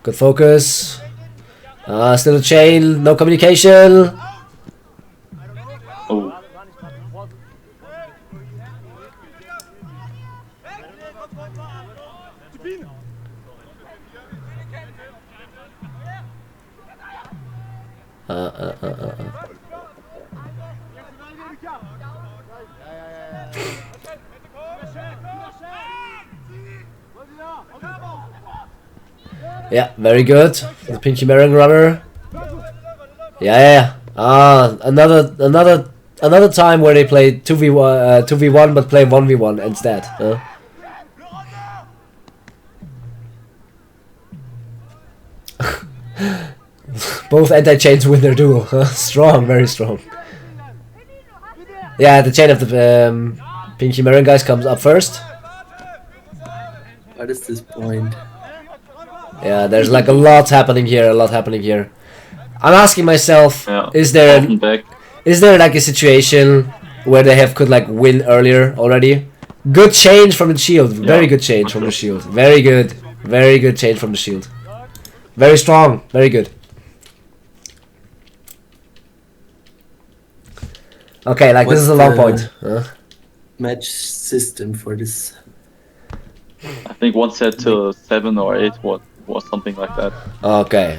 Good focus. Still a chain, no communication. Oh. Yeah, very good. The Pink Chimaera runner. Yeah. Another time where they play 2v1 but play 1v1 instead. Both anti-chains win their duel. Strong, very strong. Yeah, the chain of the Pink Chimaera guys comes up first. What is this point? Yeah, there's like a lot happening here. I'm asking myself, is there like a situation where they could like win earlier already? Good change from the shield. Very good change from the shield. Very good change from the shield. Very strong. Very good. Okay, like this is a long point. Match system for this. I think 1 set to 7 or 8 was something like that. Okay.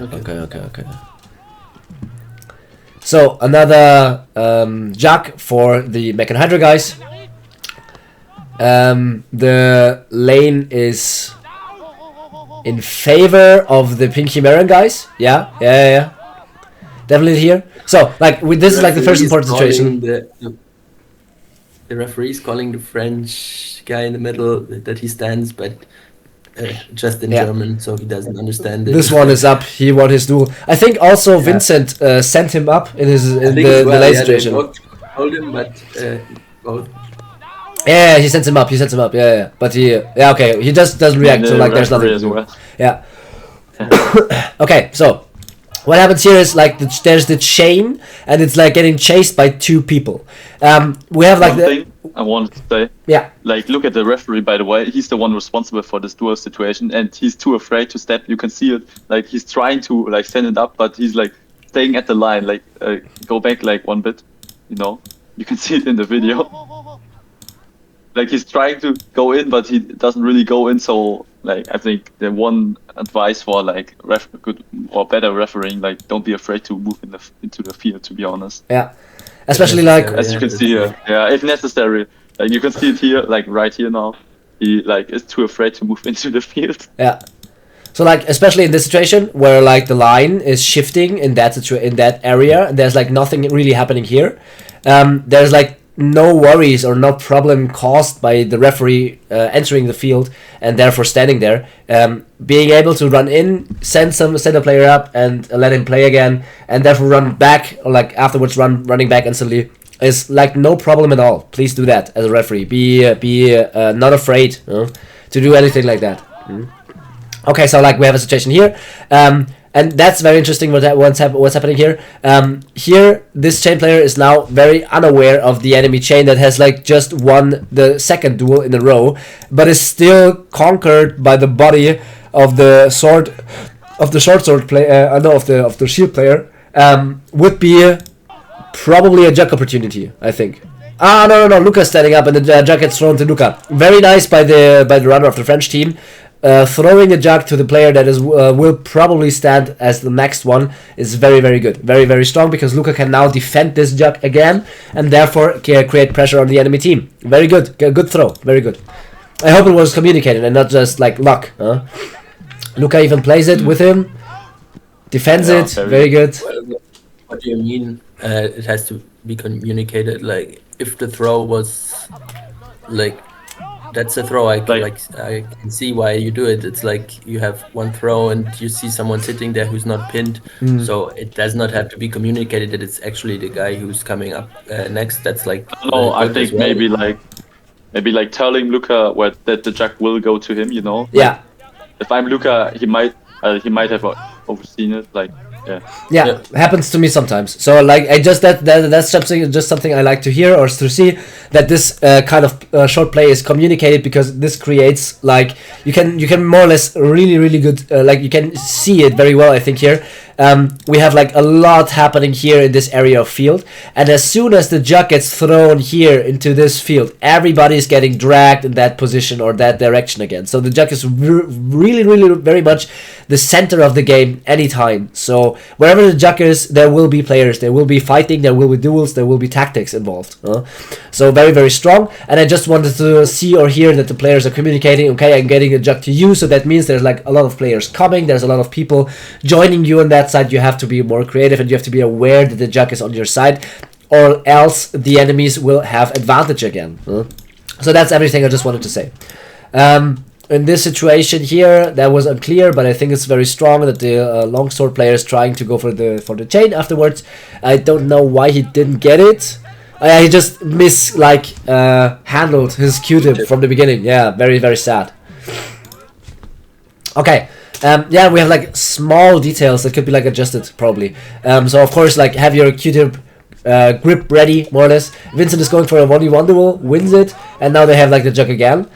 So another Jug for the Mecan Hydre guys. The lane is in favor of the Pink Chimaera guys. Yeah. Definitely here. So like this is like the first important situation. The referee's calling the French guy in the middle that he stands, but just in German, so he doesn't understand it. This one is up. He won his duel. I think also Vincent sent him up in the late situation. Told him, but both. Yeah, he sends him up. Yeah. But okay. He just doesn't react. So like, there's nothing. Well. Yeah. Okay, so what happens here is like there's the chain, and it's like getting chased by 2 people. We have like one thing I wanted to say. Yeah. Like, look at the referee, by the way. He's the one responsible for this duel situation, and he's too afraid to step. You can see it. Like, he's trying to like stand it up, but he's like staying at the line. Like, go back like 1 bit. You know, you can see it in the video. Like, he's trying to go in, but he doesn't really go in. So, like, I think the one advice for like good or better refereeing, like, don't be afraid to move into the field. To be honest. Yeah. Especially like as you can see here, yeah, if necessary. Like, you can see it here, like right here now. He like is too afraid to move into the field. Yeah. So like especially in this situation where like the line is shifting in that area, and there's like nothing really happening here. There's like no worries or no problem caused by the referee entering the field and therefore standing there. Being able to run in, send a player up and let him play again, and therefore run back, or like afterwards running back instantly, is like no problem at all. Please do that as a referee. Be not afraid to do anything like that. Okay, so like we have a situation here, and that's very interesting. What's happening here? Here, this chain player is now very unaware of the enemy chain that has like just won the 2nd duel in a row, but is still conquered by the body of the sword, of the short sword player. Of the shield player. Would be probably a Jug opportunity, I think. No. Luca's standing up, and the Jug gets thrown to Luca. Very nice by the runner of the French team. Throwing a Jug to the player that is will probably stand as the next one is very, very good. Very, very strong, because Luca can now defend this Jug again, and therefore create pressure on the enemy team. Very good. Good throw. Very good. I hope it was communicated and not just like luck. Luca even plays it with him. Defends it. Very good. What do you mean? It has to be communicated. Like, if the throw was like, that's a throw. I can see why you do it. It's like you have one throw and you see someone sitting there who's not pinned. So it does not have to be communicated that it's actually the guy who's coming up next. That's like. No, I think maybe like telling Luca that the Jug will go to him. You know. Like, yeah. If I'm Luca, he might have overseen it. Like. Yeah, happens to me sometimes. So like that's something I like to hear or to see, that this kind of short play is communicated, because this creates like you can more or less really good like you can see it very well. I think here we have like a lot happening here in this area of field, and as soon as the Jug gets thrown here into this field, everybody's getting dragged in that position or that direction again. So the Jug is really very much the center of the game anytime. So wherever the Jug is, there will be players, there will be fighting, there will be duels, there will be tactics involved. So very strong, and I just wanted to see or hear that the players are communicating. Okay, I'm getting a Jug to you, so that means there's like a lot of players coming, there's a lot of people joining you on that side. You have to be more creative, and you have to be aware that the Jug is on your side, or else the enemies will have advantage again. So that's everything I just wanted to say. In this situation here, that was unclear, but I think it's very strong that the longsword player is trying to go for the chain afterwards. I don't know why he didn't get it. He just handled his Q-tip from the beginning. Yeah, very sad. Okay. Yeah, we have like small details that could be like adjusted probably. So of course, like, have your Q-tip grip ready, more or less. Vincent is going for a 1v1 duel, wins it, and now they have like the Jug again.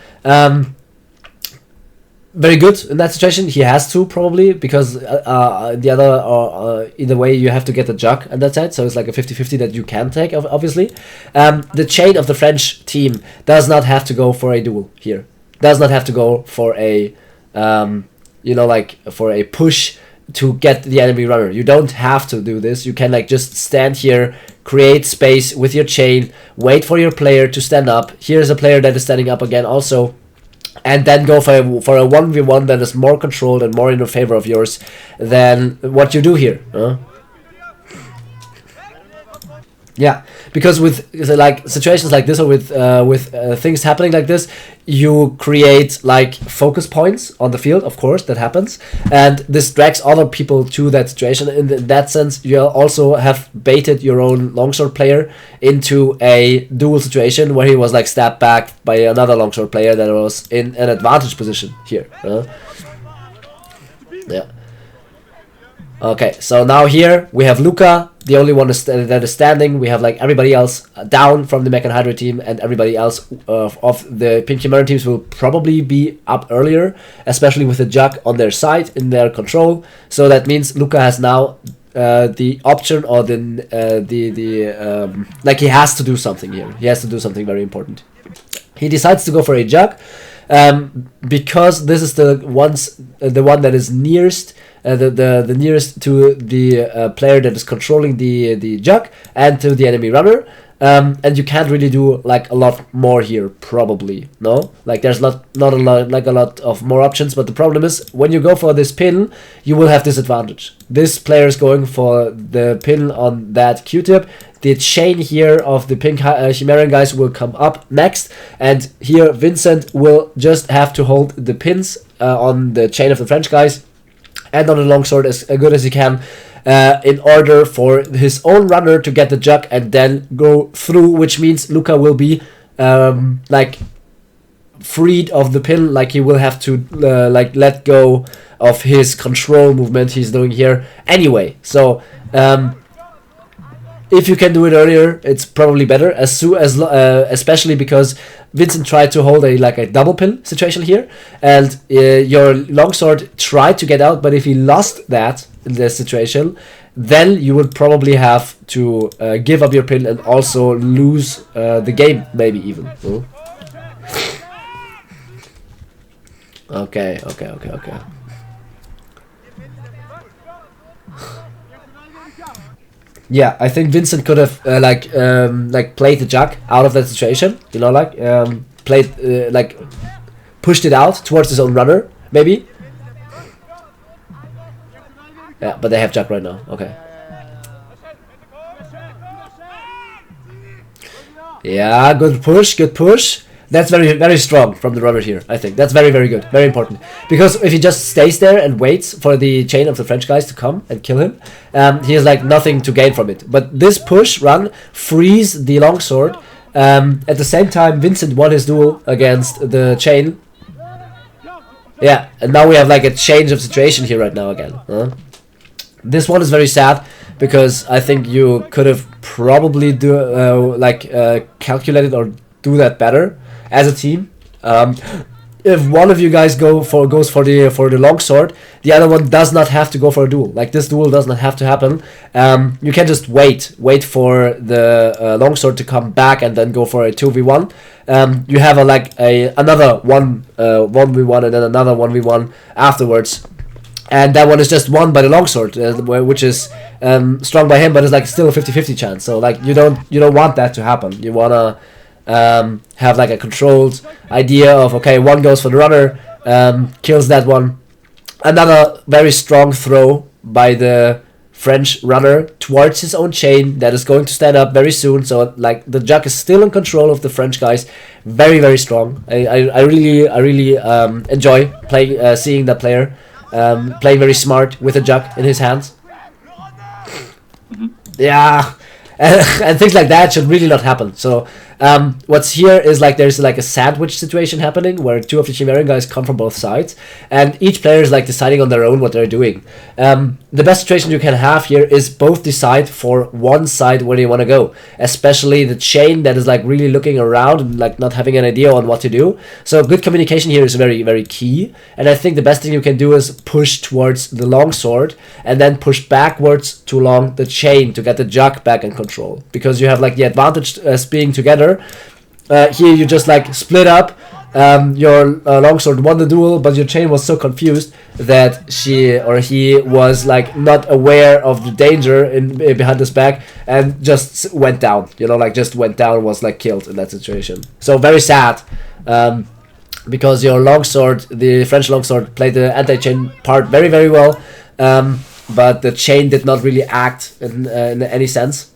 Very good in that situation. He has to probably, because the other either way you have to get the Jug on that side, so it's like a 50-50 that you can take, obviously. The chain of the French team does not have to go for a duel here. Does not have to go for a for a push to get the enemy runner. You don't have to do this. You can like just stand here, create space with your chain, wait for your player to stand up. Here's a player that is standing up again also, and then go for a 1v1 that is more controlled and more in favor of yours than what you do here. Yeah, because with like situations like this, or with things happening like this, you create like focus points on the field. Of course, that happens, and this drags other people to that situation. In that sense, you also have baited your own longsword player into a duel situation where he was like stabbed back by another longsword player that was in an advantage position here. Yeah. Okay, so now here we have Luca, the only one that is standing. We have like everybody else down from the Mecan Hydre team, and everybody else of the Pink Chimaera teams will probably be up earlier, especially with the Jug on their side in their control. So that means Luca has now the option, or like he has to do something here. He has to do something very important. He decides to go for a Jug, because this is the one that is nearest. The nearest to the player that is controlling the Jug and to the enemy runner, and you can't really do like a lot more here, probably. No, like there's not a lot of more options. But the problem is, when you go for this pin, you will have disadvantage. This player is going for the pin on that Q-tip. The chain here of the pink Chimaeran guys will come up next, and here Vincent will just have to hold the pins on the chain of the French guys and on the longsword as good as he can, in order for his own runner to get the Jug and then go through, which means Luca will be like freed of the pin. Like he will have to like let go of his control movement he's doing here anyway. So if you can do it earlier, it's probably better, especially because Vincent tried to hold a double pin situation here, and your longsword tried to get out, but if he lost that in this situation, then you would probably have to give up your pin and also lose the game, maybe even. Okay. Yeah, I think Vincent could have played the Jug out of that situation, you know, played pushed it out towards his own runner, maybe. Yeah, but they have Jug right now. Okay. Yeah, good push. That's very, very strong from the runner here, I think. That's very, very good. Very important. Because if he just stays there and waits for the chain of the French guys to come and kill him, he has like nothing to gain from it. But this push run frees the longsword. At the same time, Vincent won his duel against the chain. Yeah, and now we have like a change of situation here right now again. This one is very sad, because I think you could have probably calculated or do that better as a team. If one of you guys goes for the longsword, the other one does not have to go for a duel. Like, this duel does not have to happen. You can just wait for the longsword to come back and then go for a 2v1. You have another 1v1 and then another 1v1 afterwards. And that one is just won by the longsword, which is strong by him, but it's like still a 50-50 chance. So like you don't want that to happen. You wanna have like a controlled idea of, okay, one goes for the runner, kills that one. Another very strong throw by the French runner towards his own chain that is going to stand up very soon. So like the Jug is still in control of the French guys. Very, very strong. I really enjoy playing, seeing that player. Playing very smart with a Jug in his hands. Yeah, and things like that should really not happen. So what's here is like there's like a sandwich situation happening where two of the Chimaeran guys come from both sides, and each player is like deciding on their own what they're doing. The best situation you can have here is both decide for one side where they want to go, especially the chain that is like really looking around and like not having an idea on what to do. So good communication here is very, very key, and I think the best thing you can do is push towards the longsword and then push backwards to along the chain to get the Jug back in control, because you have like the advantage as being together. Here you just like split up. Your longsword won the duel, but your chain was so confused that she or he was like not aware of the danger in behind his back and just went down. You know, like just went down, was like killed in that situation. So very sad, because your longsword, the French longsword, played the anti-chain part very, very well, but the chain did not really act in any sense.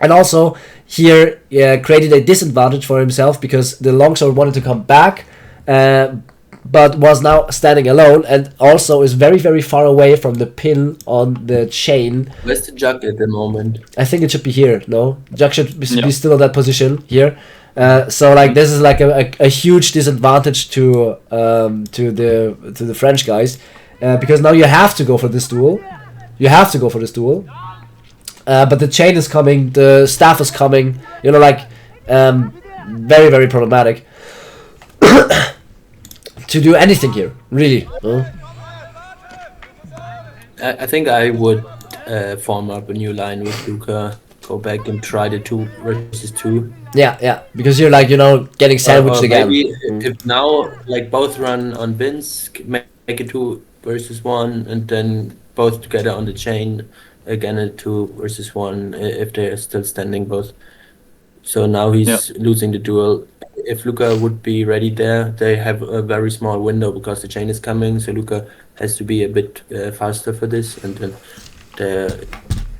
And also here created a disadvantage for himself, because the longsword wanted to come back, but was now standing alone, and also is very, very far away from the pin on the chain. Where's the Jug at the moment? I think it should be here. No, Jug should be still in that position here. So like this is like a huge disadvantage to the French guys, because now you have to go for this duel. You have to go for this duel. But the chain is coming, the staff is coming, you know, like, very, very problematic to do anything here, really. I think I would form up a new line with Luca, go back and try the 2 versus 2. Yeah, because you're like, you know, getting sandwiched again. Maybe if now, like, both run on bins, make a 2 versus 1, and then both together on the chain, again a 2 versus 1, if they are still standing both. So now he's losing the duel. If Luca would be ready there, they have a very small window because the chain is coming, so Luca has to be a bit faster for this, and then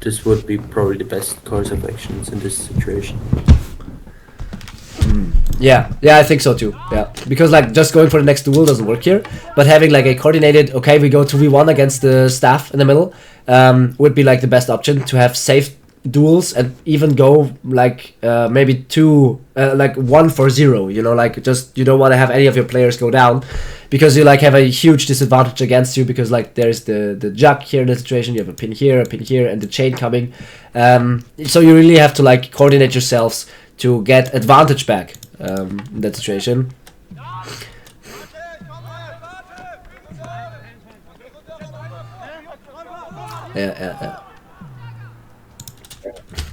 this would be probably the best course of actions in this situation. Yeah, I think so too. Yeah, because like just going for the next duel doesn't work here, but having like a coordinated, okay, we go 2v1 against the staff in the middle, would be like the best option to have safe duels and even go like maybe 2, like 1 for 0. You know, like just you don't want to have any of your players go down because you like have a huge disadvantage against you because like there's the Jug here in the situation, you have a pin here, and the chain coming. So you really have to like coordinate yourselves to get advantage back in that situation. Yeah.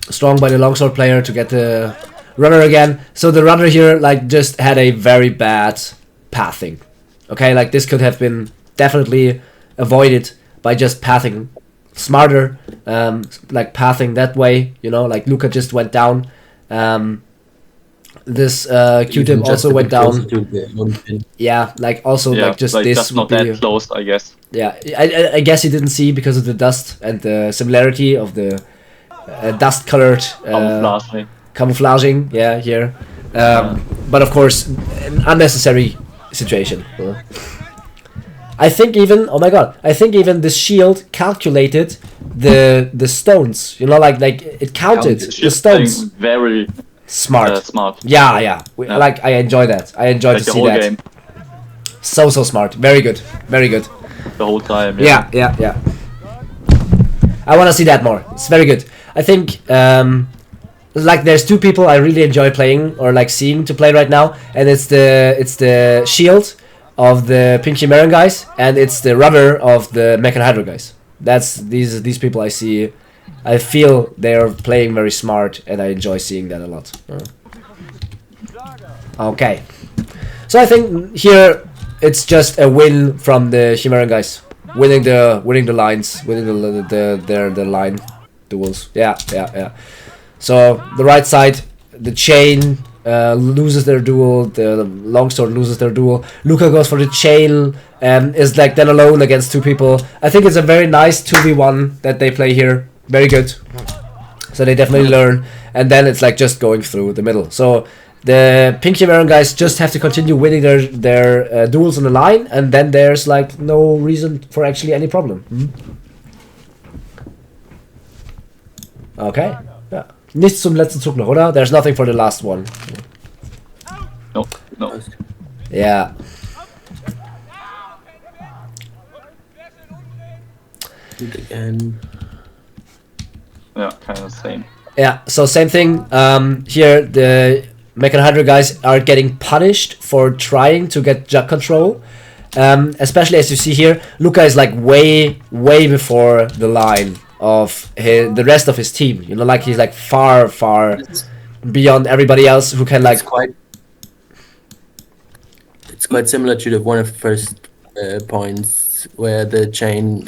Strong by the longsword player to get the runner again. So the runner here like just had a very bad pathing. Okay, like this could have been definitely avoided by just pathing smarter, like pathing that way, you know, like Luca just went down. This Q-tip also went down. Yeah, like also like just like this that's not that close, I guess. Yeah, I guess he didn't see because of the dust and the similarity of the dust colored camouflaging. Yeah, here. But of course, an unnecessary situation. I think even I think even the shield calculated the stones. You know, like it counted the stones. Very smart. Smart. Yeah. Like I enjoy that. I enjoy like to see that. Game. So smart. Very good. The whole time. Yeah. I want to see that more. It's very good. I think like there's 2 people I really enjoy playing or like seeing to play right now, and it's the shield of the pink Chimaera guys, and it's the rudder of the Mecan Hydre guys. That's these people I see. I feel they are playing very smart, and I enjoy seeing that a lot. Okay, so I think here it's just a win from the Chimaera guys, winning the lines, winning the line duels. Yeah. So the right side, the chain loses their duel, the longsword loses their duel. Luca goes for the chain and is like then alone against 2 people. I think it's a very nice 2v1 that they play here. Very good. So they definitely learn, and then it's like just going through the middle. So the pink Chimaera guys just have to continue winning their duels on the line, and then there's like no reason for actually any problem. Okay. Ja. Nichts zum letzten Zug noch, oder? There's nothing for the last one. No. Yeah. Again. Yeah, kind of same. Yeah, so same thing. Here the Mecan Hydre guys are getting punished for trying to get Jug control. Especially as you see here, Luca is like way before the line of the rest of his team. You know, like he's like far beyond everybody else who can like. It's quite similar to one of the first points where the chain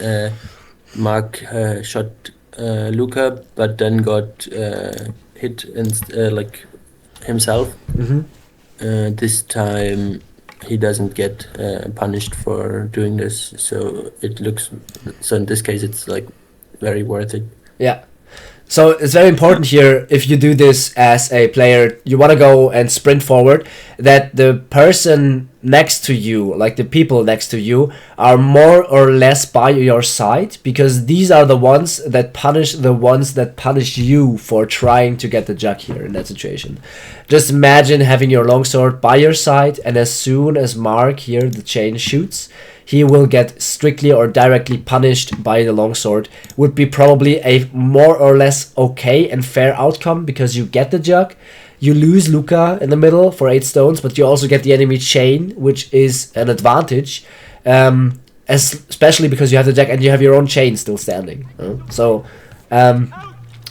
Mark shot Luca, but then got hit and like himself. This time he doesn't get punished for doing this, so it looks. So in this case, it's like very worth it. Yeah. So it's very important here, if you do this as a player, you want to go and sprint forward, that the person next to you, like the people next to you, are more or less by your side, because these are the ones that punish you for trying to get the Jug here in that situation. Just imagine having your longsword by your side, and as soon as Mark here, the chain shoots, he will get strictly or directly punished by the longsword, would be probably a more or less okay and fair outcome, because you get the Jug, you lose Luca in the middle for 8 stones, but you also get the enemy chain, which is an advantage, especially because you have the Jug and you have your own chain still standing. So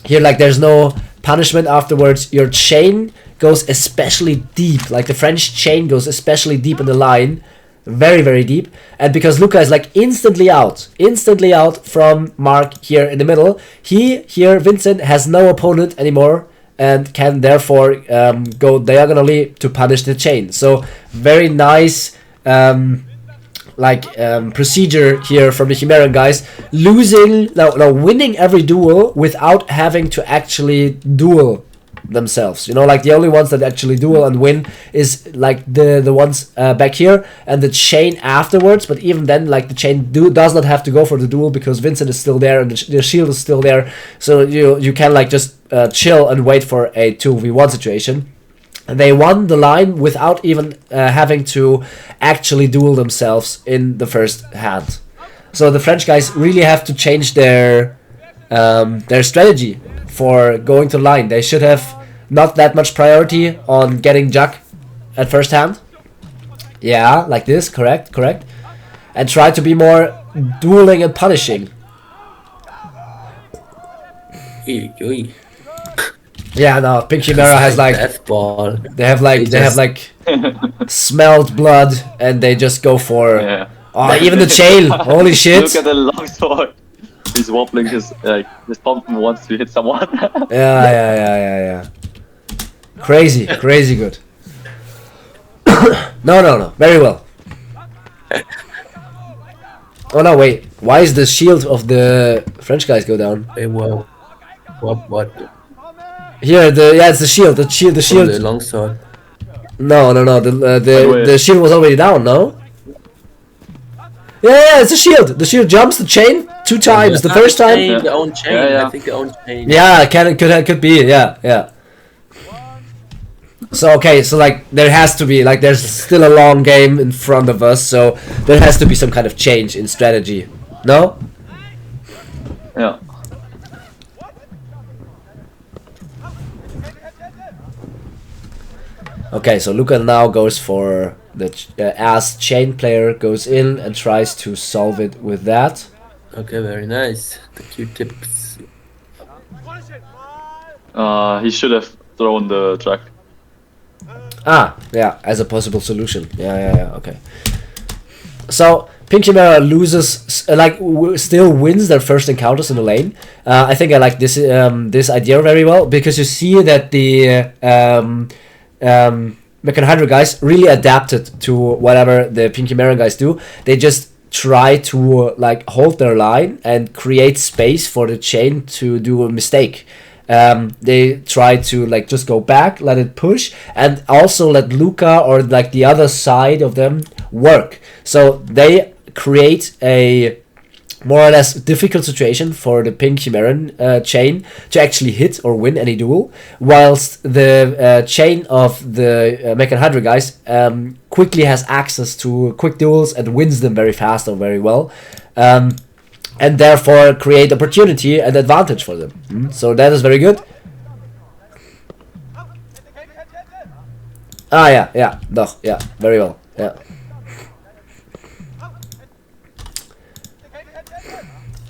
here, like, there's no punishment afterwards. Your chain goes especially deep, like the French chain goes especially deep in the line, very, very deep. And because Luca is like instantly out from Mark here in the middle, Vincent has no opponent anymore and can therefore go diagonally to punish the chain. So very nice procedure here from the Chimaeran guys, winning every duel without having to actually duel themselves. You know, like the only ones that actually duel and win is like the ones back here and the chain afterwards. But even then, like, the chain does not have to go for the duel because Vincent is still there and the shield is still there. So you can like just chill and wait for a 2v1 situation. And they won the line without even having to actually duel themselves in the first hand. So the French guys really have to change their strategy for going to line. They should have not that much priority on getting Jug at first hand. Yeah, like this, correct. And try to be more dueling and punishing. Yeah, no, Pink Chimaera has like F-ball. They have like smelled blood and they just go for even the chain. Holy shit. Look at the longsword. He's wobbling his pumpkin wants to hit someone. Yeah. Crazy good. No. Very well. Oh no, wait. Why is the shield of the French guys go down? Hey, well, what? Here, it's the shield. The shield. Oh, the longsword. No. The shield was already down. No. Yeah, it's a shield. The shield jumps the chain 2 times. The first time. The own chain. Yeah. I think the own chain. Yeah, could be. Yeah. So okay, so like there has to be like there's still a long game in front of us, so there has to be some kind of change in strategy. No? Yeah. Okay, so Luca now goes for the as chain player, goes in and tries to solve it with that. Okay, very nice. The Q-tips. He should have thrown the Jug. Yeah, as a possible solution. Yeah, okay. So Pink Chimaera loses, still wins their first encounters in the lane. I think I like this idea very well, because you see that the Mecan Hydre guys really adapted to whatever the Pink Chimaera guys do. They just try to like hold their line and create space for the chain to do a mistake. They try to like just go back, let it push, and also let Luca or like the other side of them work. So they create a more or less difficult situation for the Pink Chimaeran chain to actually hit or win any duel, whilst the chain of the Mecan Hydre guys quickly has access to quick duels and wins them very fast or very well. And therefore create opportunity and advantage for them. So that is very good. Yeah, very well.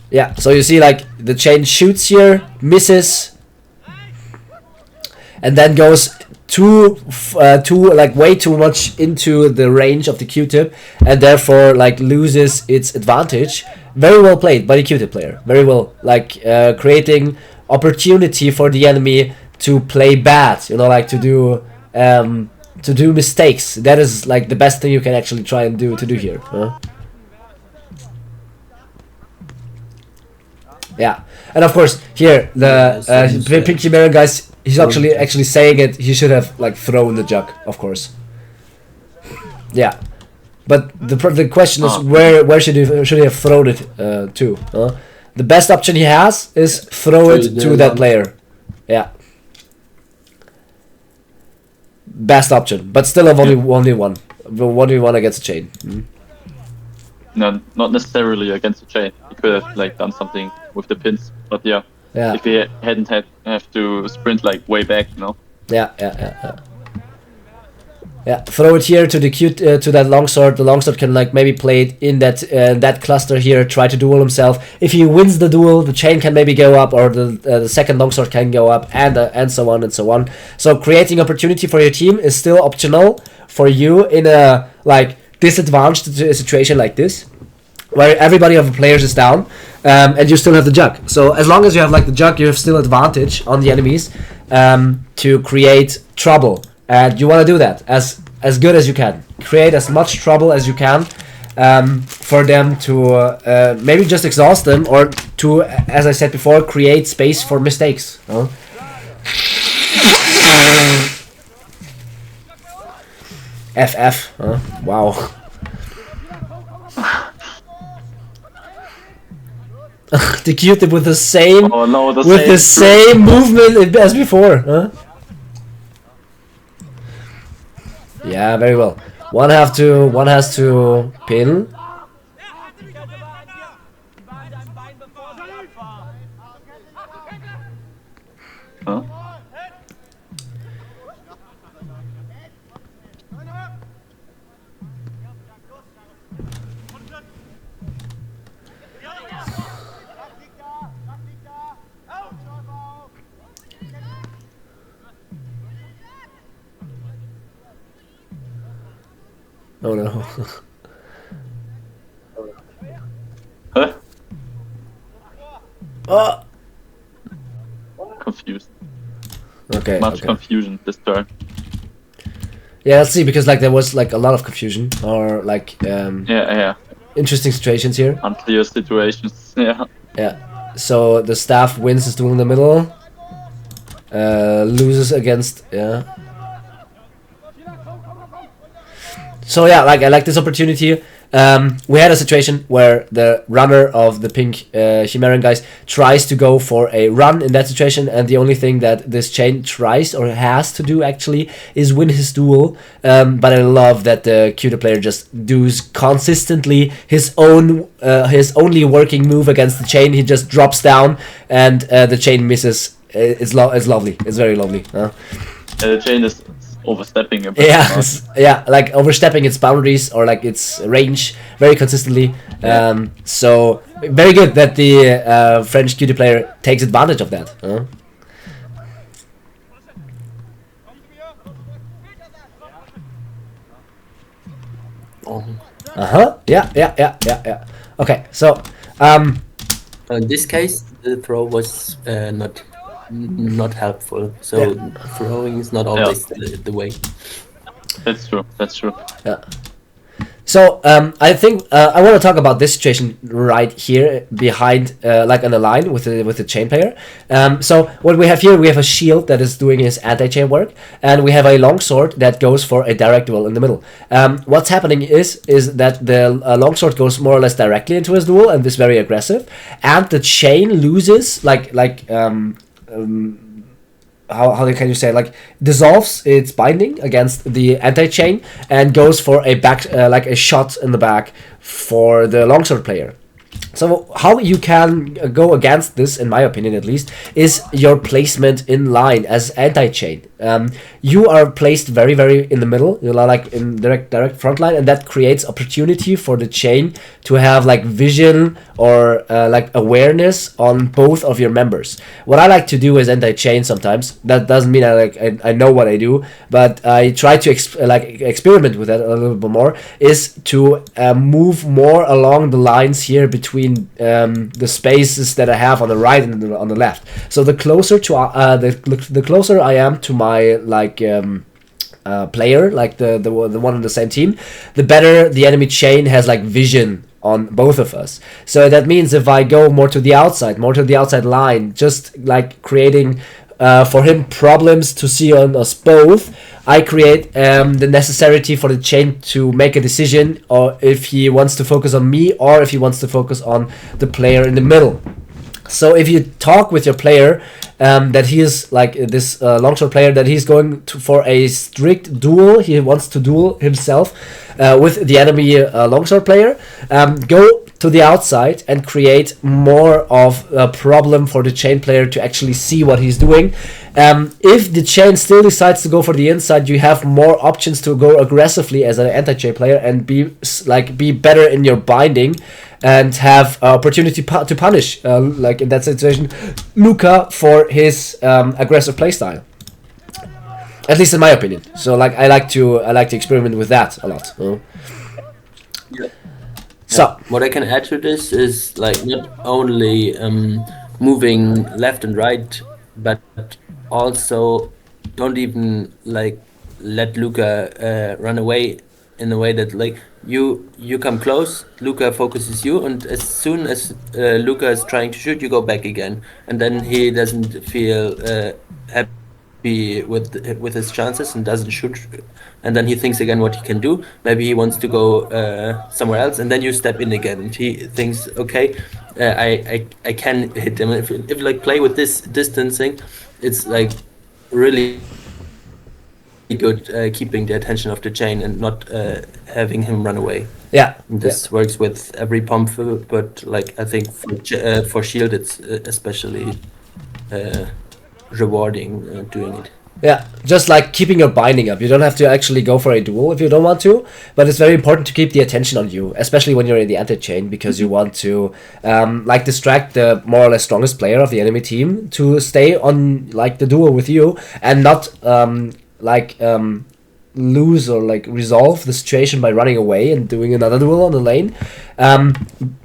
Yeah, so you see like the chain shoots here, misses, and then goes way too much into the range of the Q-tip, and therefore like loses its advantage. Very well played by the Q-tip player. Very well, like creating opportunity for the enemy to play bad. You know, like to do mistakes. That is like the best thing you can actually try and do here. Yeah, and of course here the Pink Chimaera guys. He's actually saying it. He should have like thrown the Jug, of course. Yeah, but the question is where should he have thrown it to? The best option he has is throw it to that player. Yeah, best option, but still only one against a chain. no, not necessarily against the chain. He could have like done something with the pins, but yeah. If he hadn't have to sprint like way back, you know. Yeah, throw it here to the to that longsword. The longsword can like maybe play it in that cluster here. Try to duel himself. If he wins the duel, the chain can maybe go up, or the second longsword can go up, and so on and so on. So creating opportunity for your team is still optional for you in a like disadvantaged situation like this, where everybody of the players is down, and you still have the jug. So as long as you have like the jug, you have still advantage on the enemies to create trouble. And you want to do that as good as you can. Create as much trouble as you can for them to maybe just exhaust them, or to, as I said before, create space for mistakes. FF. Wow. The Q-tip with the same the same movement as before. Yeah, very well. One has to pin. Huh? Oh no. Huh? Oh. Confused. Okay. Much confusion this turn. Yeah, let's see, because like there was like a lot of confusion, or like interesting situations here. Unclear situations. Yeah. So the staff wins his duel in the middle. Loses against So yeah, like I like this opportunity. We had a situation where the runner of the pink Chimaeran guys tries to go for a run in that situation, and the only thing that this chain tries or has to do actually is win his duel. But I love that the Q-tip player just does consistently his only working move against the chain. He just drops down, and the chain misses. It's lovely. It's very lovely. The chain is overstepping a bit. Yeah, like overstepping its boundaries or like its range very consistently. So very good that the French Q-tip player takes advantage of that. Yeah. Okay, so in this case, the throw was not helpful. So throwing is not always the way. That's true. Yeah. So I think I want to talk about this situation right here behind, like on the line with the chain player. So what we have here, we have a shield that is doing his anti-chain work, and we have a longsword that goes for a direct duel in the middle. What's happening is that the longsword goes more or less directly into his duel and is very aggressive, and the chain loses how can you say, like dissolves its binding against the anti-chain and goes for a back like a shot in the back for the longsword player. So how you can go against this, in my opinion at least, is your placement in line as anti-chain. You are placed very, very in the middle. You're like in direct front line, and that creates opportunity for the chain to have like vision or like awareness on both of your members. What I like to do as anti-chain sometimes, that doesn't mean I know what I do, but I try to experiment with that a little bit more, is to move more along the lines here between the spaces that I have on the right and on the left. So the closer to the closer I am to my player, like the one on the same team, the better the enemy chain has like vision on both of us. So that means if I go more to the outside line, just like creating for him problems to see on us both, I create the necessity for the chain to make a decision, or if he wants to focus on me or if he wants to focus on the player in the middle. So if you talk with your player that he is like this longsword player, that he's going for a strict duel, he wants to duel himself with the enemy longsword player, go to the outside and create more of a problem for the chain player to actually see what he's doing. If the chain still decides to go for the inside, you have more options to go aggressively as an anti-chain player and be better in your binding and have opportunity to punish, like in that situation, Luca for his aggressive playstyle. At least in my opinion. So like I like to experiment with that a lot. Yeah. So what I can add to this is like not only moving left and right, but also don't even like let Luca run away in a way that like you come close, Luca focuses you, and as soon as Luca is trying to shoot, you go back again, and then he doesn't feel happy with his chances and doesn't shoot, and then he thinks again what he can do. Maybe he wants to go somewhere else, and then you step in again, and he thinks, okay, I can hit him. If like play with this distancing, it's like really good keeping the attention of the chain and not having him run away. Yeah, and this works with every pump, but like I think for shield it's especially rewarding doing it. Yeah, just like keeping your binding up. You don't have to actually go for a duel if you don't want to, but it's very important to keep the attention on you, especially when you're in the anti-chain, because you want to like distract the more or less strongest player of the enemy team to stay on like the duel with you and not lose or like resolve the situation by running away and doing another duel on the lane.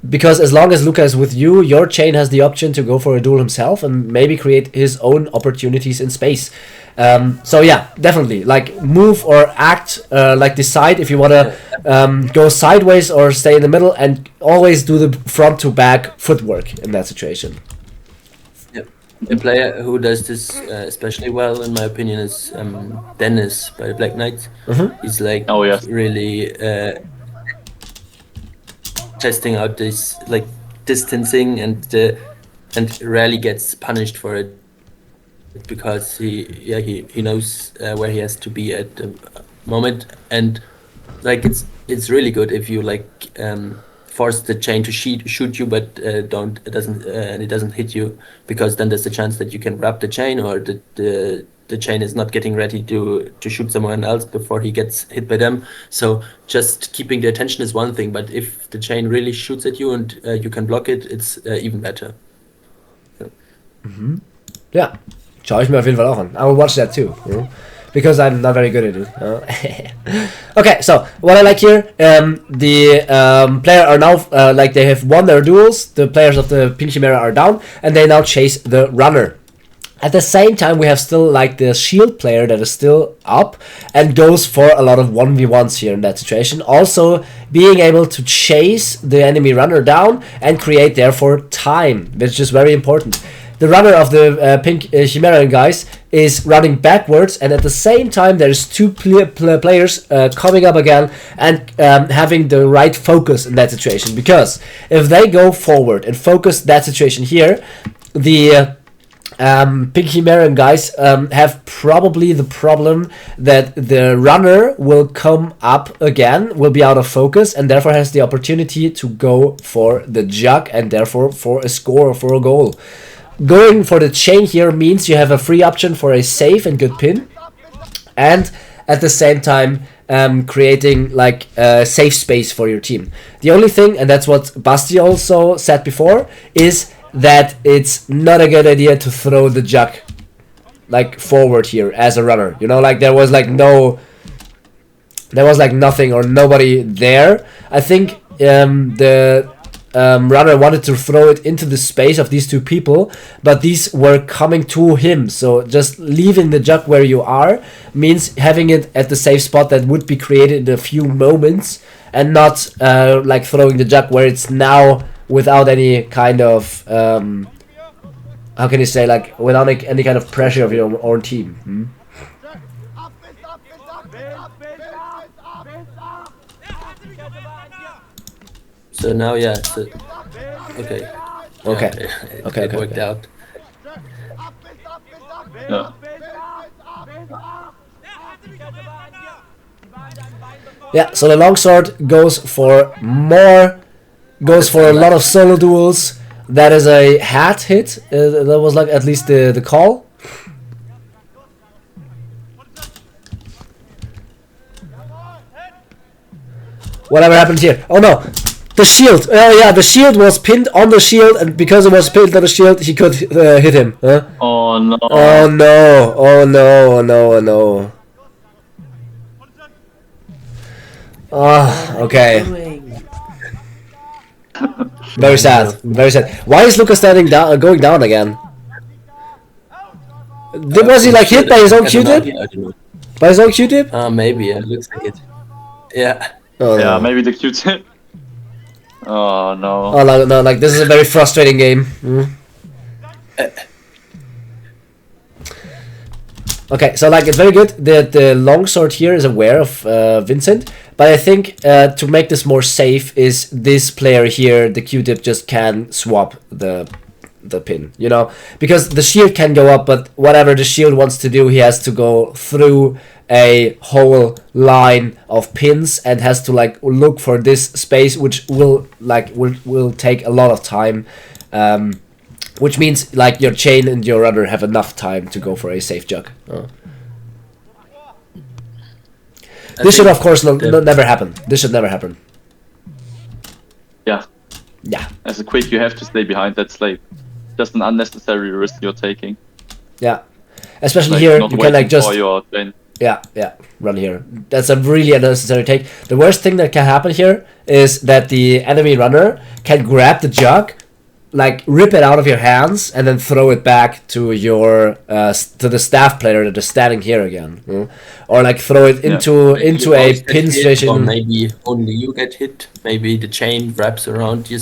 Because as long as Luca is with you, your chain has the option to go for a duel himself and maybe create his own opportunities in space. So yeah, definitely like move or act, like decide if you want to go sideways or stay in the middle, and always do the front to back footwork in that situation. A player who does this especially well, in my opinion, is Dennis by the Black Knights. He's like really testing out this like distancing and rarely gets punished for it, because he knows where he has to be at the moment, and like it's really good if you like force the chain to shoot you, but it doesn't hit you, because then there's a chance that you can grab the chain, or the chain is not getting ready to shoot someone else before he gets hit by them. So just keeping the attention is one thing, but if the chain really shoots at you and you can block it, it's even better. Yeah, schaue ich mir auf jeden Fall auch an. I will watch that too. You know? Because I'm not very good at it. Okay, so what I like here, the player are now, like they have won their duels, the players of the Pink Chimaera are down, and they now chase the runner. At the same time, we have still like the shield player that is still up and goes for a lot of 1v1s here in that situation. Also being able to chase the enemy runner down and create therefore time, which is very important. The runner of the Pink Chimaeran guys is running backwards, and at the same time there's two players coming up again and having the right focus in that situation. Because if they go forward and focus that situation here, the Pink Chimaeran guys have probably the problem that the runner will come up again, will be out of focus, and therefore has the opportunity to go for the jug and therefore for a score or for a goal. Going for the chain here means you have a free option for a safe and good pin, and at the same time creating like a safe space for your team. The only thing, and that's what Basti also said before, is that it's not a good idea to throw the jug like forward here as a runner. You know, like there was like nothing or nobody there. I think the runner wanted to throw it into the space of these two people, but these were coming to him. So just leaving the jug where you are means having it at the safe spot that would be created in a few moments, and not like throwing the jug where it's now without any kind of how can you say, like without any kind of pressure of your own team. So now, yeah, so, okay. Okay. It worked out. Yeah. Yeah, so the longsword goes for a lot of solo duels. That is a hat hit. That was like at least the call. Whatever happened here? Oh no, the shield. Oh yeah, the shield was pinned on the shield, and because it was pinned on the shield, he could hit him. Huh? Oh no. Oh no. Oh no. Oh no. Oh no. Oh, okay. Very sad. Very sad. Why is Lucas standing down, going down again? Was he like hit by his own Q-tip? By his own Q-tip? Maybe. It looks like it. Yeah. Oh, yeah, no. maybe the Q-tip. Oh no. Oh no, like this is a very frustrating game. Okay, so like it's very good that the longsword here is aware of Vincent, but I think to make this more safe is this player here, the Q-tip, just can swap the pin, you know, because the shield can go up, but whatever the shield wants to do, he has to go through a whole line of pins and has to like look for this space, which will take a lot of time. Which means like your chain and your runner have enough time to go for a safe jug. This should of course never happen. This should never happen. Yeah. Yeah. As a quick, you have to stay behind. That's like just an unnecessary risk you're taking. Yeah. Especially like here, you can like just run here. That's a really unnecessary take. The worst thing that can happen here is that the enemy runner can grab the jug, like rip it out of your hands and then throw it back to your to the staff player that is standing here again, or like throw it into a pin situation. Or maybe only you get hit. Maybe the chain wraps around you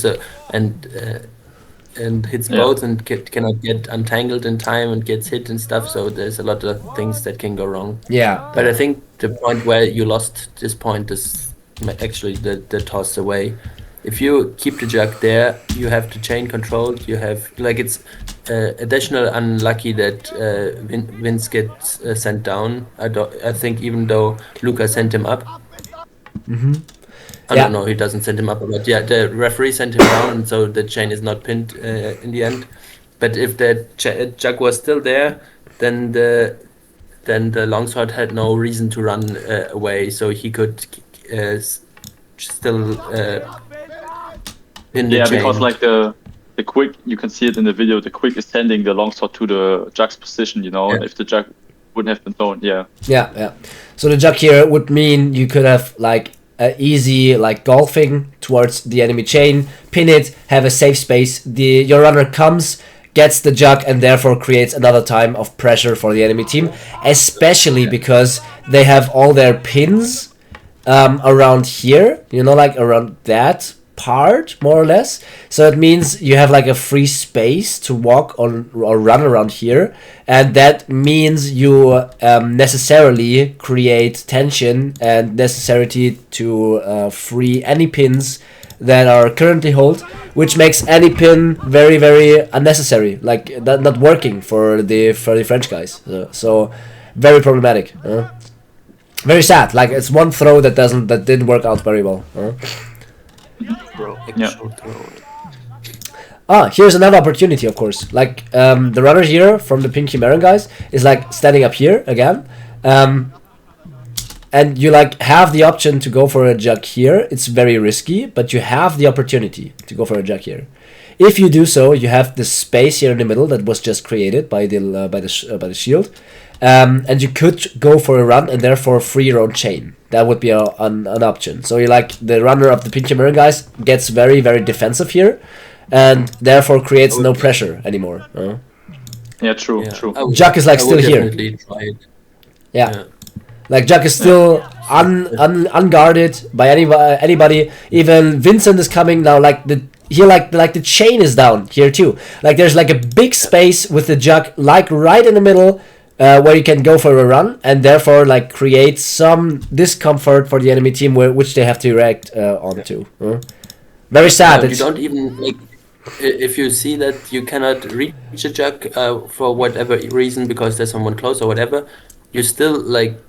and hits both and cannot get untangled in time and gets hit and stuff. So there's a lot of things that can go wrong. Yeah. But I think the point where you lost this point is actually the toss away. If you keep the jug there, you have the chain controlled. You have like it's additional unlucky that Vince gets sent down. I think even though Luca sent him up. I don't know. He doesn't send him up, but yeah, the referee sent him down, and so the chain is not pinned in the end. But if the jug was still there, then the longsword had no reason to run away, so he could still. Yeah, because like the quick, you can see it in the video, the quick is sending the longsword to the jug's position, you know, if the jug wouldn't have been thrown, Yeah. So the jug here would mean you could have like a easy like golfing towards the enemy chain, pin it, have a safe space, your runner comes, gets the jug and therefore creates another time of pressure for the enemy team, especially because they have all their pins around here, you know, like around that part more or less, so it means you have like a free space to walk on or run around here, and that means you necessarily create tension and necessity to free any pins that are currently hold, which makes any pin very very unnecessary, like that not working for the French guys. So very problematic. Very sad. Like it's one throw that didn't work out very well. Here's another opportunity, of course. Like the runner here from the pink Chimaera guys is like standing up here again, and you like have the option to go for a jug here. It's very risky, but you have the opportunity to go for a jug here. If you do so, you have this space here in the middle that was just created by the shield, and you could go for a run and therefore free your own chain. That would be an option. So you like the runner of the pink Chimaera guys gets very very defensive here, and therefore creates no pressure anymore. Yeah, true. Jug is like still here. Yeah. Like Jug is still unguarded by anybody. Even Vincent is coming now. Like the chain is down here too. Like there's like a big space with the jug like right in the middle, where you can go for a run and therefore like create some discomfort for the enemy team which they have to react onto. Very sad. You don't even like if you see that you cannot reach a jug for whatever reason because there's someone close or whatever, you still like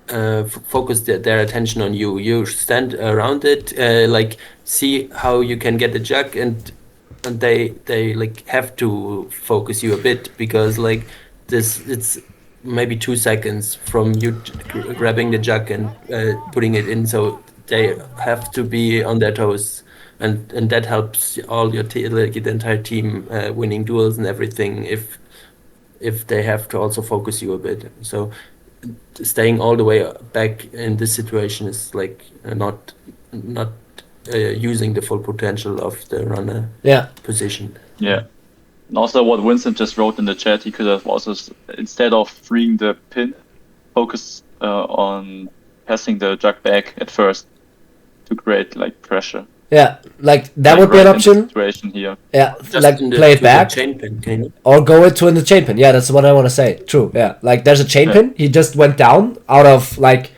focus their attention on you. You stand around it, like see how you can get the jug, and they like have to focus you a bit because like it's maybe 2 seconds from you grabbing the jug and putting it in, so they have to be on their toes, and that helps all your like the entire team winning duels and everything if they have to also focus you a bit. So staying all the way back in this situation is like not using the full potential of the runner position. Yeah. And also what Vincent just wrote in the chat, he could have also, instead of freeing the pin, focus on passing the jug back at first to create like pressure. Yeah, like that would be an option. Situation here. Yeah, just like play it back chain pin, or go into in the chain pin. Yeah, that's what I want to say. True. Yeah, like there's a chain pin. He just went down out of like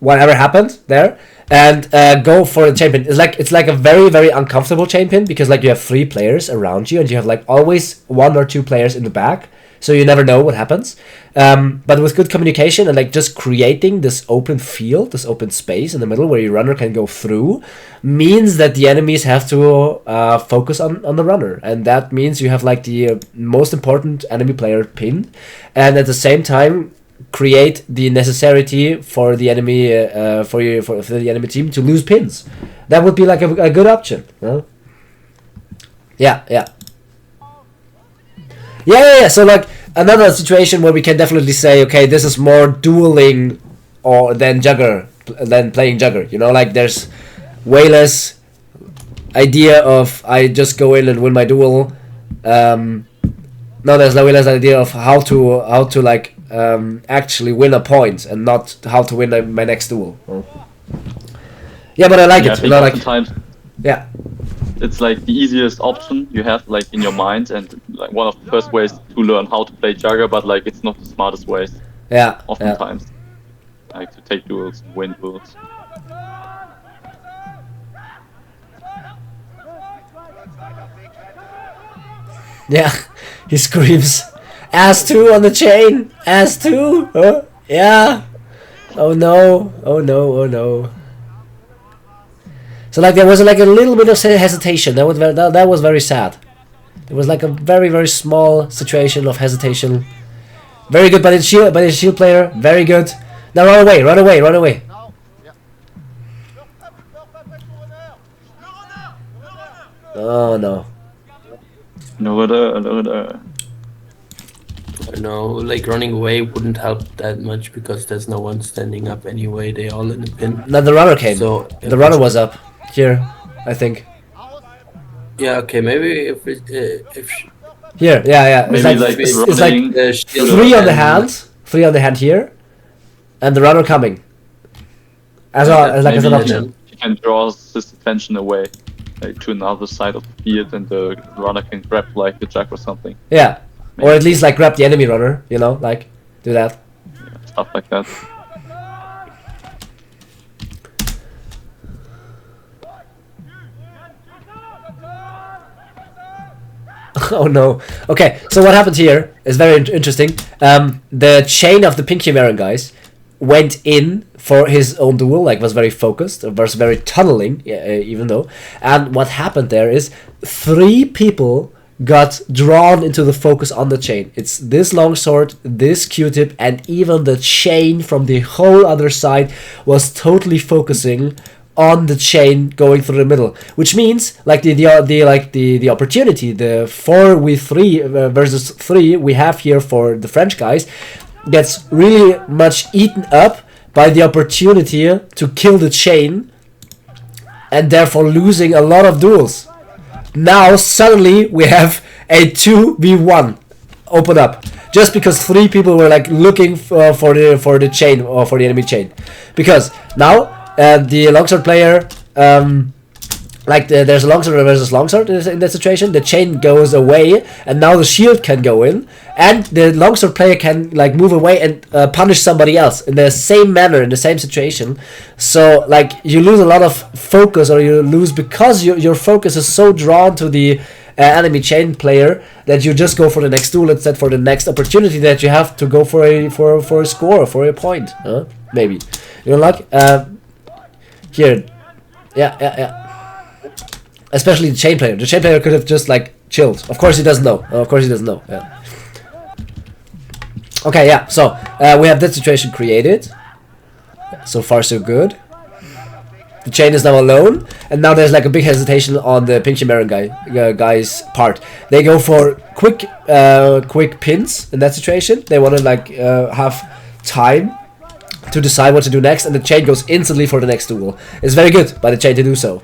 whatever happened there, and go for the chain pin. It's like a very, very uncomfortable chain pin because like you have 3 players around you and you have like always 1 or 2 players in the back, so you never know what happens. But with good communication and like just creating this open field, this open space in the middle where your runner can go through, means that the enemies have to focus on the runner, and that means you have like the most important enemy player pinned, and at the same time create the necessity for the enemy for the enemy team to lose pins. That would be like a good option. Huh? Yeah. So like another situation where we can definitely say, okay, this is more dueling or than Jugger, than playing Jugger. You know, like there's way less idea of I just go in and win my duel. No, there's way less idea of how to like actually win a point and not how to win my next duel. Yeah, but I like it. I think sometimes yeah. It's like the easiest option you have like in your mind, and like one of the first ways to learn how to play Jugger, but like it's not the smartest ways. Yeah. Oftentimes, like to take duels and win duels. Yeah, he screams, "Ass2 on the chain, Ass2." Huh? Yeah. Oh no. So like there was like a little bit of hesitation. That was very sad. There was like a very, very small situation of hesitation. Very good by the shield player. Very good. Now run away. Oh no. No, like running away wouldn't help that much because there's no one standing up anyway. They all in the pin. Now the runner came. So the runner was up here, I think. Yeah. Okay. Maybe if here. Yeah. Maybe it's like 3 on the hand. 3 on the hand here, and the runner coming. As an option. He can draw his attention away, like to another side of the field, and the runner can grab like the jack or something. Yeah. Maybe. Or at least like grab the enemy runner, you know, like do that. Yeah, stuff like that. Oh no. Okay, so what happened here is very interesting. The chain of the pink Chimaera guys went in for his own duel, like was very focused, was very tunneling, even though. And what happened there is 3 people got drawn into the focus on the chain. It's this longsword, this Q-tip, and even the chain from the whole other side was totally focusing on the chain going through the middle, which means like the opportunity, the 4v3 versus 3 we have here for the French guys gets really much eaten up by the opportunity to kill the chain and therefore losing a lot of duels. Now suddenly we have a 2v1 open up just because 3 people were like looking for the chain or for the enemy chain, because now the longsword player like there's a longsword versus longsword in that situation. The chain goes away, and now the shield can go in, and the longsword player can like move away and punish somebody else in the same manner, in the same situation. So like you lose a lot of focus, or you lose because your focus is so drawn to the enemy chain player that you just go for the next duel instead for the next opportunity that you have to go for a score, for a point, maybe. You know, like here, yeah. Especially the chain player. The chain player could have just like chilled. Of course he doesn't know. Yeah. Okay, yeah. So we have that situation created. So far, so good. The chain is now alone, and now there's like a big hesitation on the pink Chimaera guy's part. They go for quick pins in that situation. They want to like have time to decide what to do next, and the chain goes instantly for the next duel. It's very good by the chain to do so.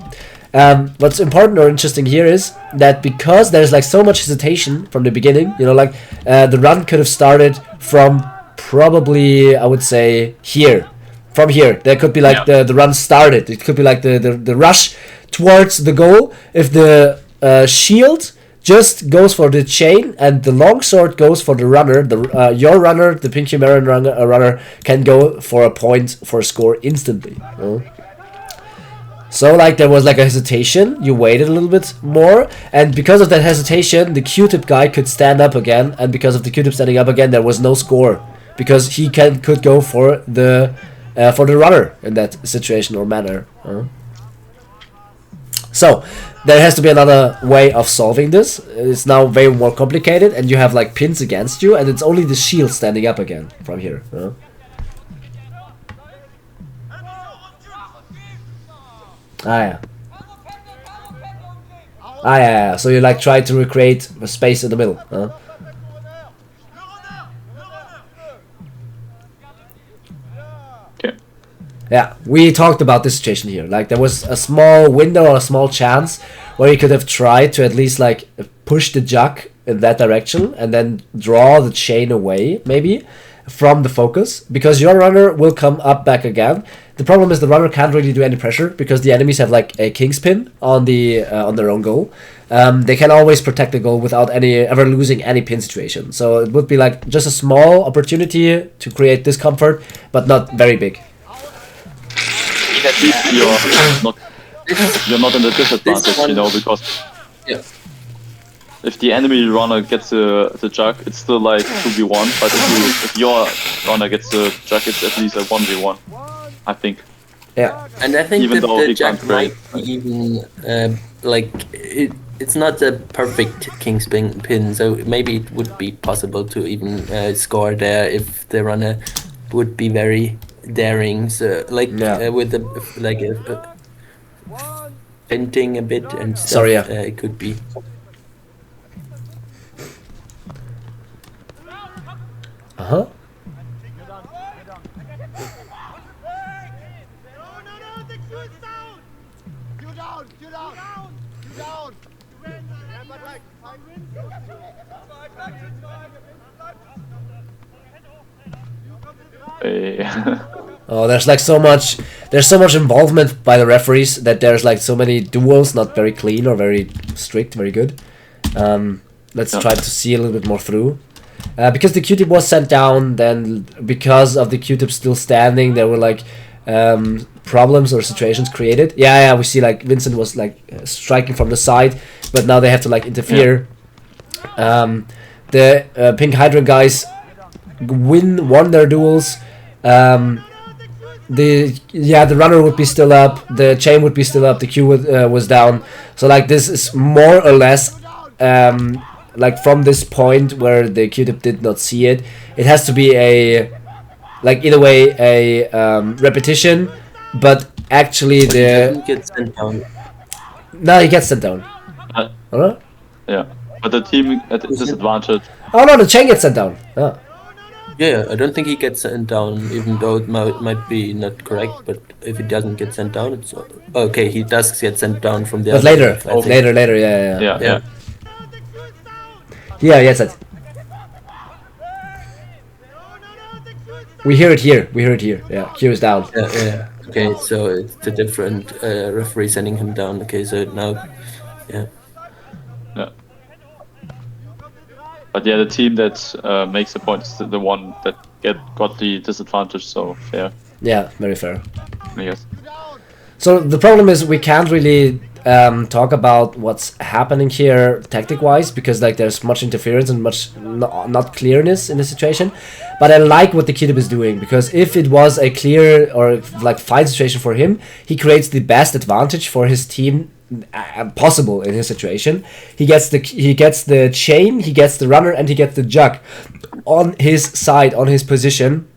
What's important or interesting here is that because there's like so much hesitation from the beginning, you know, like the run could have started from probably, I would say, here. From here, there could be like the run started. It could be like the rush towards the goal. If the shield just goes for the chain and the longsword goes for the runner, your runner, the pink Chimaera runner, can go for a point for a score instantly. So like there was like a hesitation, you waited a little bit more, and because of that hesitation, the Q-tip guy could stand up again, and because of the Q-tip standing up again, there was no score, because he could go for the runner in that situation or manner. So there has to be another way of solving this. It's now way more complicated, and you have like pins against you, and it's only the shield standing up again from here. Yeah. So you like try to recreate a space in the middle. Okay. Yeah, we talked about this situation here. Like there was a small window or a small chance where you could have tried to at least like push the Jug in that direction and then draw the chain away, maybe, from the focus, because your runner will come up back again. The problem is the runner can't really do any pressure because the enemies have like a king's pin on their own goal. They can always protect the goal without ever losing any pin situation. So it would be like just a small opportunity to create discomfort, but not very big. At least you're not in the disadvantage, you know, because if the enemy runner gets the Jug, it's still like 2v1, but if your runner gets the Jug, it's at least a 1v1, I think. Yeah. And I think even that the Jug might be even, it's not a perfect king's pin, so maybe it would be possible to even score there if the runner would be very daring, so with the hinting a bit and stuff. Sorry, yeah. It could be. Oh, there's so much involvement by the referees that there's like so many duels not very clean or very strict, very good. Let's try to see a little bit more through. Because the Q-tip was sent down, then because of the Q-tip still standing, there were like problems or situations created. Yeah, we see like Vincent was like striking from the side, but now they have to like interfere. The pink Hydre guys won their duels. The runner would be still up, the chain would be still up, the Q was down. So like this is more or less like from this point where the Q-tip did not see it, it has to be a like either way a repetition, but actually but he doesn't get sent down. No, he gets sent down. Yeah, but the team at disadvantage. Oh no, the chain gets sent down. Yeah, I don't think he gets sent down, even though it might be not correct. But if he doesn't get sent down, it's okay. He does get sent down from the. But other later, yeah. Yeah, yes, it. We hear it here. Yeah, Q is down. Yeah. Okay, so it's the different referee sending him down. Okay, so now, yeah. But yeah, the team that makes the point is the one that got the disadvantage, so fair. Yeah, very fair. I guess. So the problem is we can't really talk about what's happening here tactic-wise because like there's much interference and much not clearness in the situation. But I like what the Kidib is doing because if it was a clear or like fine situation for him, he creates the best advantage for his team possible in his situation. He gets the chain, he gets the runner, and he gets the jug on his side, on his position.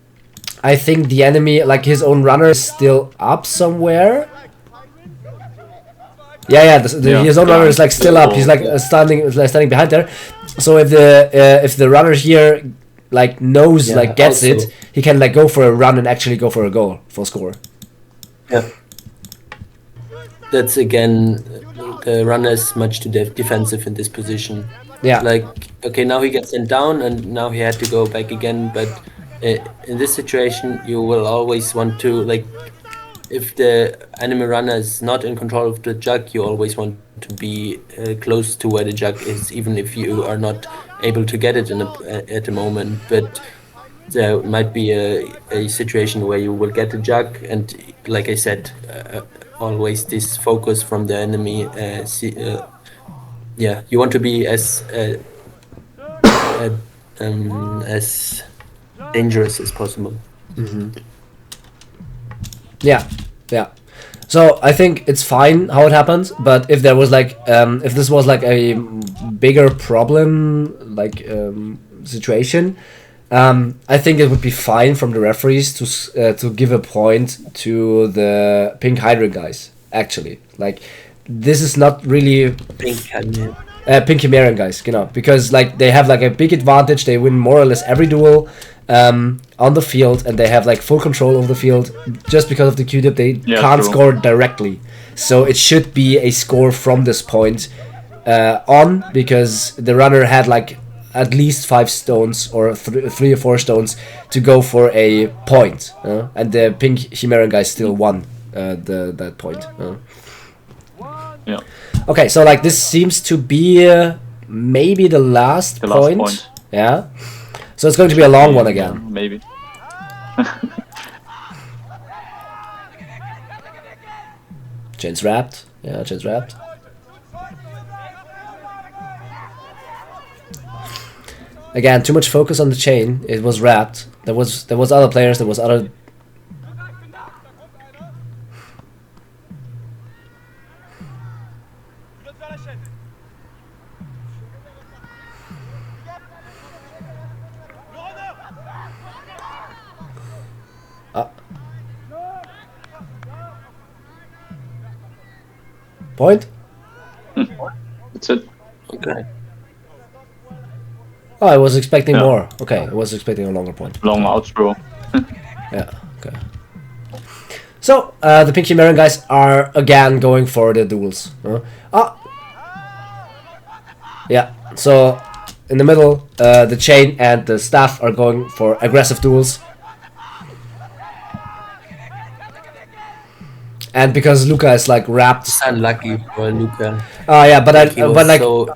I think the enemy, like his own runner, is still up somewhere. Yeah, his own runner is like still up. He's like standing behind there. So if the runner here like knows gets also it, he can like go for a run and actually go for a goal for score. Yeah. That's again, the runner is much too defensive in this position. Yeah. Like, okay, now he gets sent down and now he had to go back again. But in this situation, you will always want to, like, if the enemy runner is not in control of the jug, you always want to be close to where the jug is, even if you are not able to get it at the moment. But there might be a situation where you will get the jug, and like I said, always this focus from the enemy. Yeah, you want to be as dangerous as possible. Mm-hmm. Yeah. So I think it's fine how it happens, but if there was like if this was like a bigger problem like situation, I think it would be fine from the referees to give a point to the pink Hydre guys. Actually, like this is not really pink Chimaera guys, because like they have like a big advantage. They win more or less every duel on the field, and they have like full control over the field. Just because of the Q-dip, they can't score directly. So it should be a score from this point on, because the runner had like at least 5 stones or 3 or 4 stones to go for a point, and the pink Chimaera guy still won that point. Yeah. Okay, so like this seems to be maybe the last point. Yeah. So it's going to be a long one again. Yeah, maybe. Chain's wrapped. Yeah, chain's wrapped. Again, too much focus on the chain. It was wrapped. There was other players. There was other. Point? That's it. Okay. Oh, I was expecting more. Okay, I was expecting a longer point. Long outro. Yeah, okay. So, the pink Chimaera guys are again going for the duels. Yeah, so in the middle, the chain and the staff are going for aggressive duels. And because Luca is like wrapped. It's unlucky for Luca. Oh yeah, but like so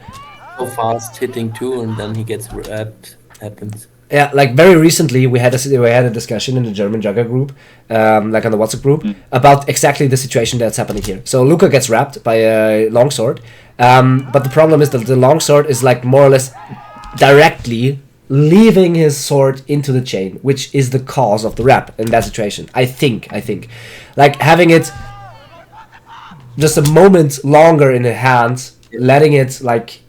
fast hitting too, and then he gets wrapped. Happens. Yeah, like very recently we had a discussion in the German Jugger group, like on the WhatsApp group, about exactly the situation that's happening here. So Luca gets wrapped by a longsword, but the problem is that the longsword is like more or less directly leaving his sword into the chain, which is the cause of the wrap in that situation. I think, like having it just a moment longer in the hand, letting it like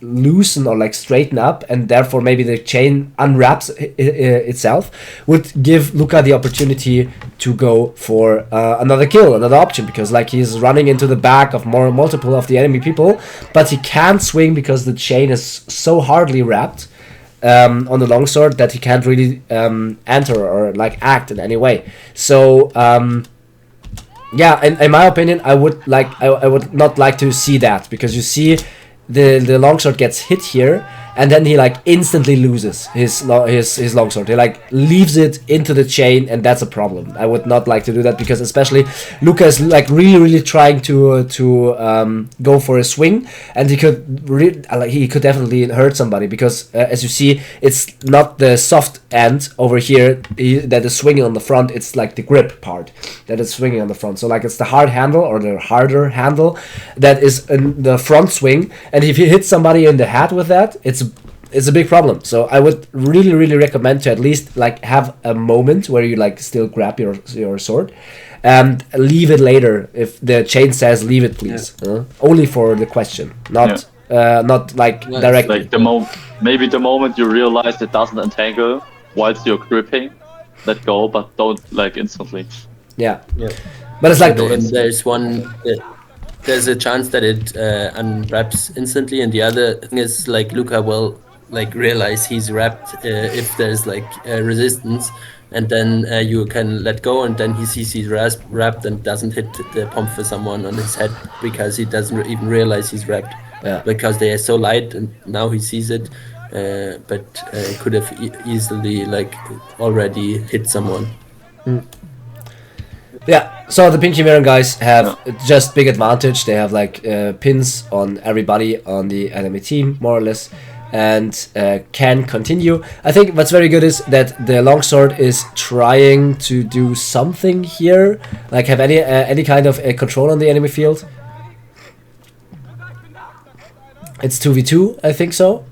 loosen or like straighten up, and therefore maybe the chain unwraps itself, would give Luca the opportunity to go for another kill, another option, because like he's running into the back of multiple of the enemy people, but he can't swing because the chain is so hardly wrapped on the longsword that he can't really enter or like act in any way. So yeah, in my opinion, I would not like to see that, because you see the longsword gets hit here, and then he like instantly loses his longsword. He like leaves it into the chain, and that's a problem. I would not like to do that, because especially Luca is like really trying to go for a swing, and he could definitely hurt somebody, because as you see, it's not the soft end over here that is swinging on the front. It's like the grip part that is swinging on the front. So like it's the hard handle, or the harder handle, that is in the front swing, and if you hit somebody in the head with that, it's a big problem. So I would really recommend to at least like have a moment where you like still grab your sword and leave it later if the chain says leave it, please. Only for the question, not like directly. Like maybe the moment you realize it doesn't entangle whilst you're gripping, let go, but don't like instantly. Yeah. But it's like there's a chance that it unwraps instantly, and the other thing is like Luca will like realize he's wrapped if there's like resistance, and then you can let go, and then he sees he's wrapped and doesn't hit the pump for someone on his head, because he doesn't even realize he's wrapped. Because they are so light, and now he sees it, but could have easily like already hit someone. Yeah, so the Pink Chimaera guys have just big advantage. They have like pins on everybody on the enemy team, more or less, and can continue. I think what's very good is that the longsword is trying to do something here, like have any kind of control on the enemy field. It's 2v2, I think so.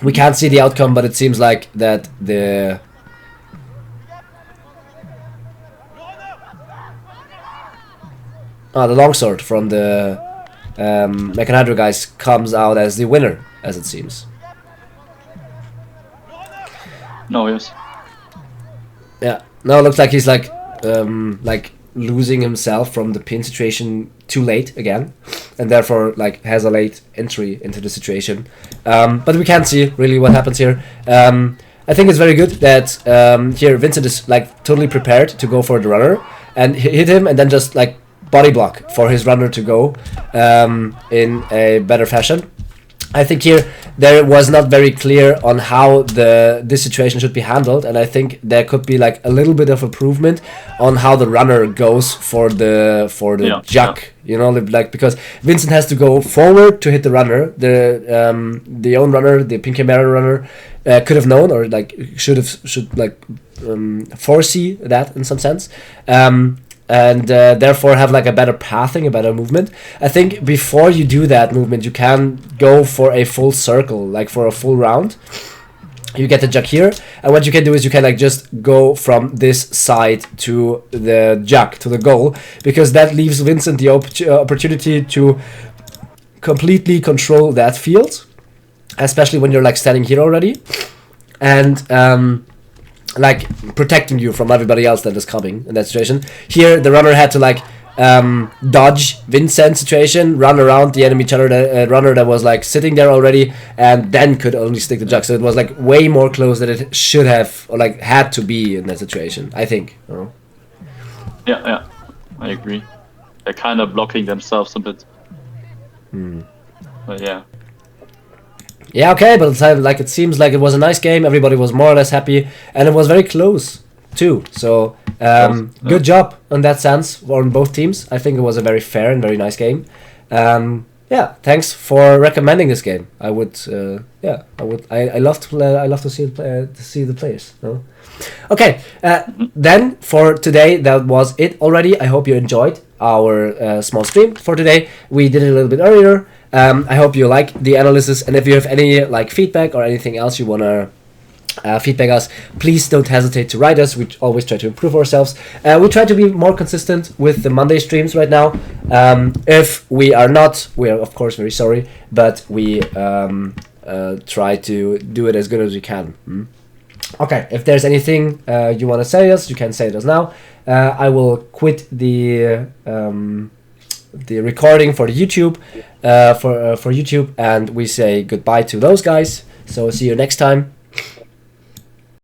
We can't see the outcome, but it seems like that the longsword from the Mecan Hydre guys comes out as the winner, as it seems. No, yes. Yeah. Now it looks like he's like losing himself from the pin situation too late again, and therefore like has a late entry into the situation. But we can't see really what happens here. I think it's very good that here Vincent is like totally prepared to go for the runner and hit him, and then just like body block for his runner to go in a better fashion. I think here there was not very clear on how this situation should be handled, and I think there could be like a little bit of improvement on how the runner goes for the Jugger. You know, like because Vincent has to go forward to hit the runner. The own runner, the Pink Chimaera runner, could have known, or like should foresee that in some sense. And therefore have like a better pathing, a better movement. I think before you do that movement, you can go for a full circle, like for a full round. You get the Jugger here, and what you can do is you can like just go from this side to the Jugger, to the goal, because that leaves Vincent the opportunity to completely control that field, especially when you're like standing here already, and like protecting you from everybody else that is coming in that situation. Here the runner had to like dodge Vincent's situation, run around the enemy runner that was like sitting there already, and then could only stick the Jugger. So it was like way more close than it should have, or like had to be in that situation, I think. Yeah, I agree. They're kind of blocking themselves a bit. But yeah. Yeah, okay, but like it seems like it was a nice game. Everybody was more or less happy, and it was very close too. So good job on that sense on both teams. I think it was a very fair and very nice game. Yeah, thanks for recommending this game. I would, I love to play. I love to see the players. No? Okay, then for today that was it already. I hope you enjoyed our small stream for today. We did it a little bit earlier. I hope you like the analysis, and if you have any like feedback or anything else you wanna feedback us, please don't hesitate to write us. We always try to improve ourselves. We try to be more consistent with the Monday streams right now. If we are not, we are of course very sorry, but we try to do it as good as we can. Okay, if there's anything you want to say us, you can say it us now. I will quit the recording for the YouTube for YouTube, and we say goodbye to those guys. So see you next time.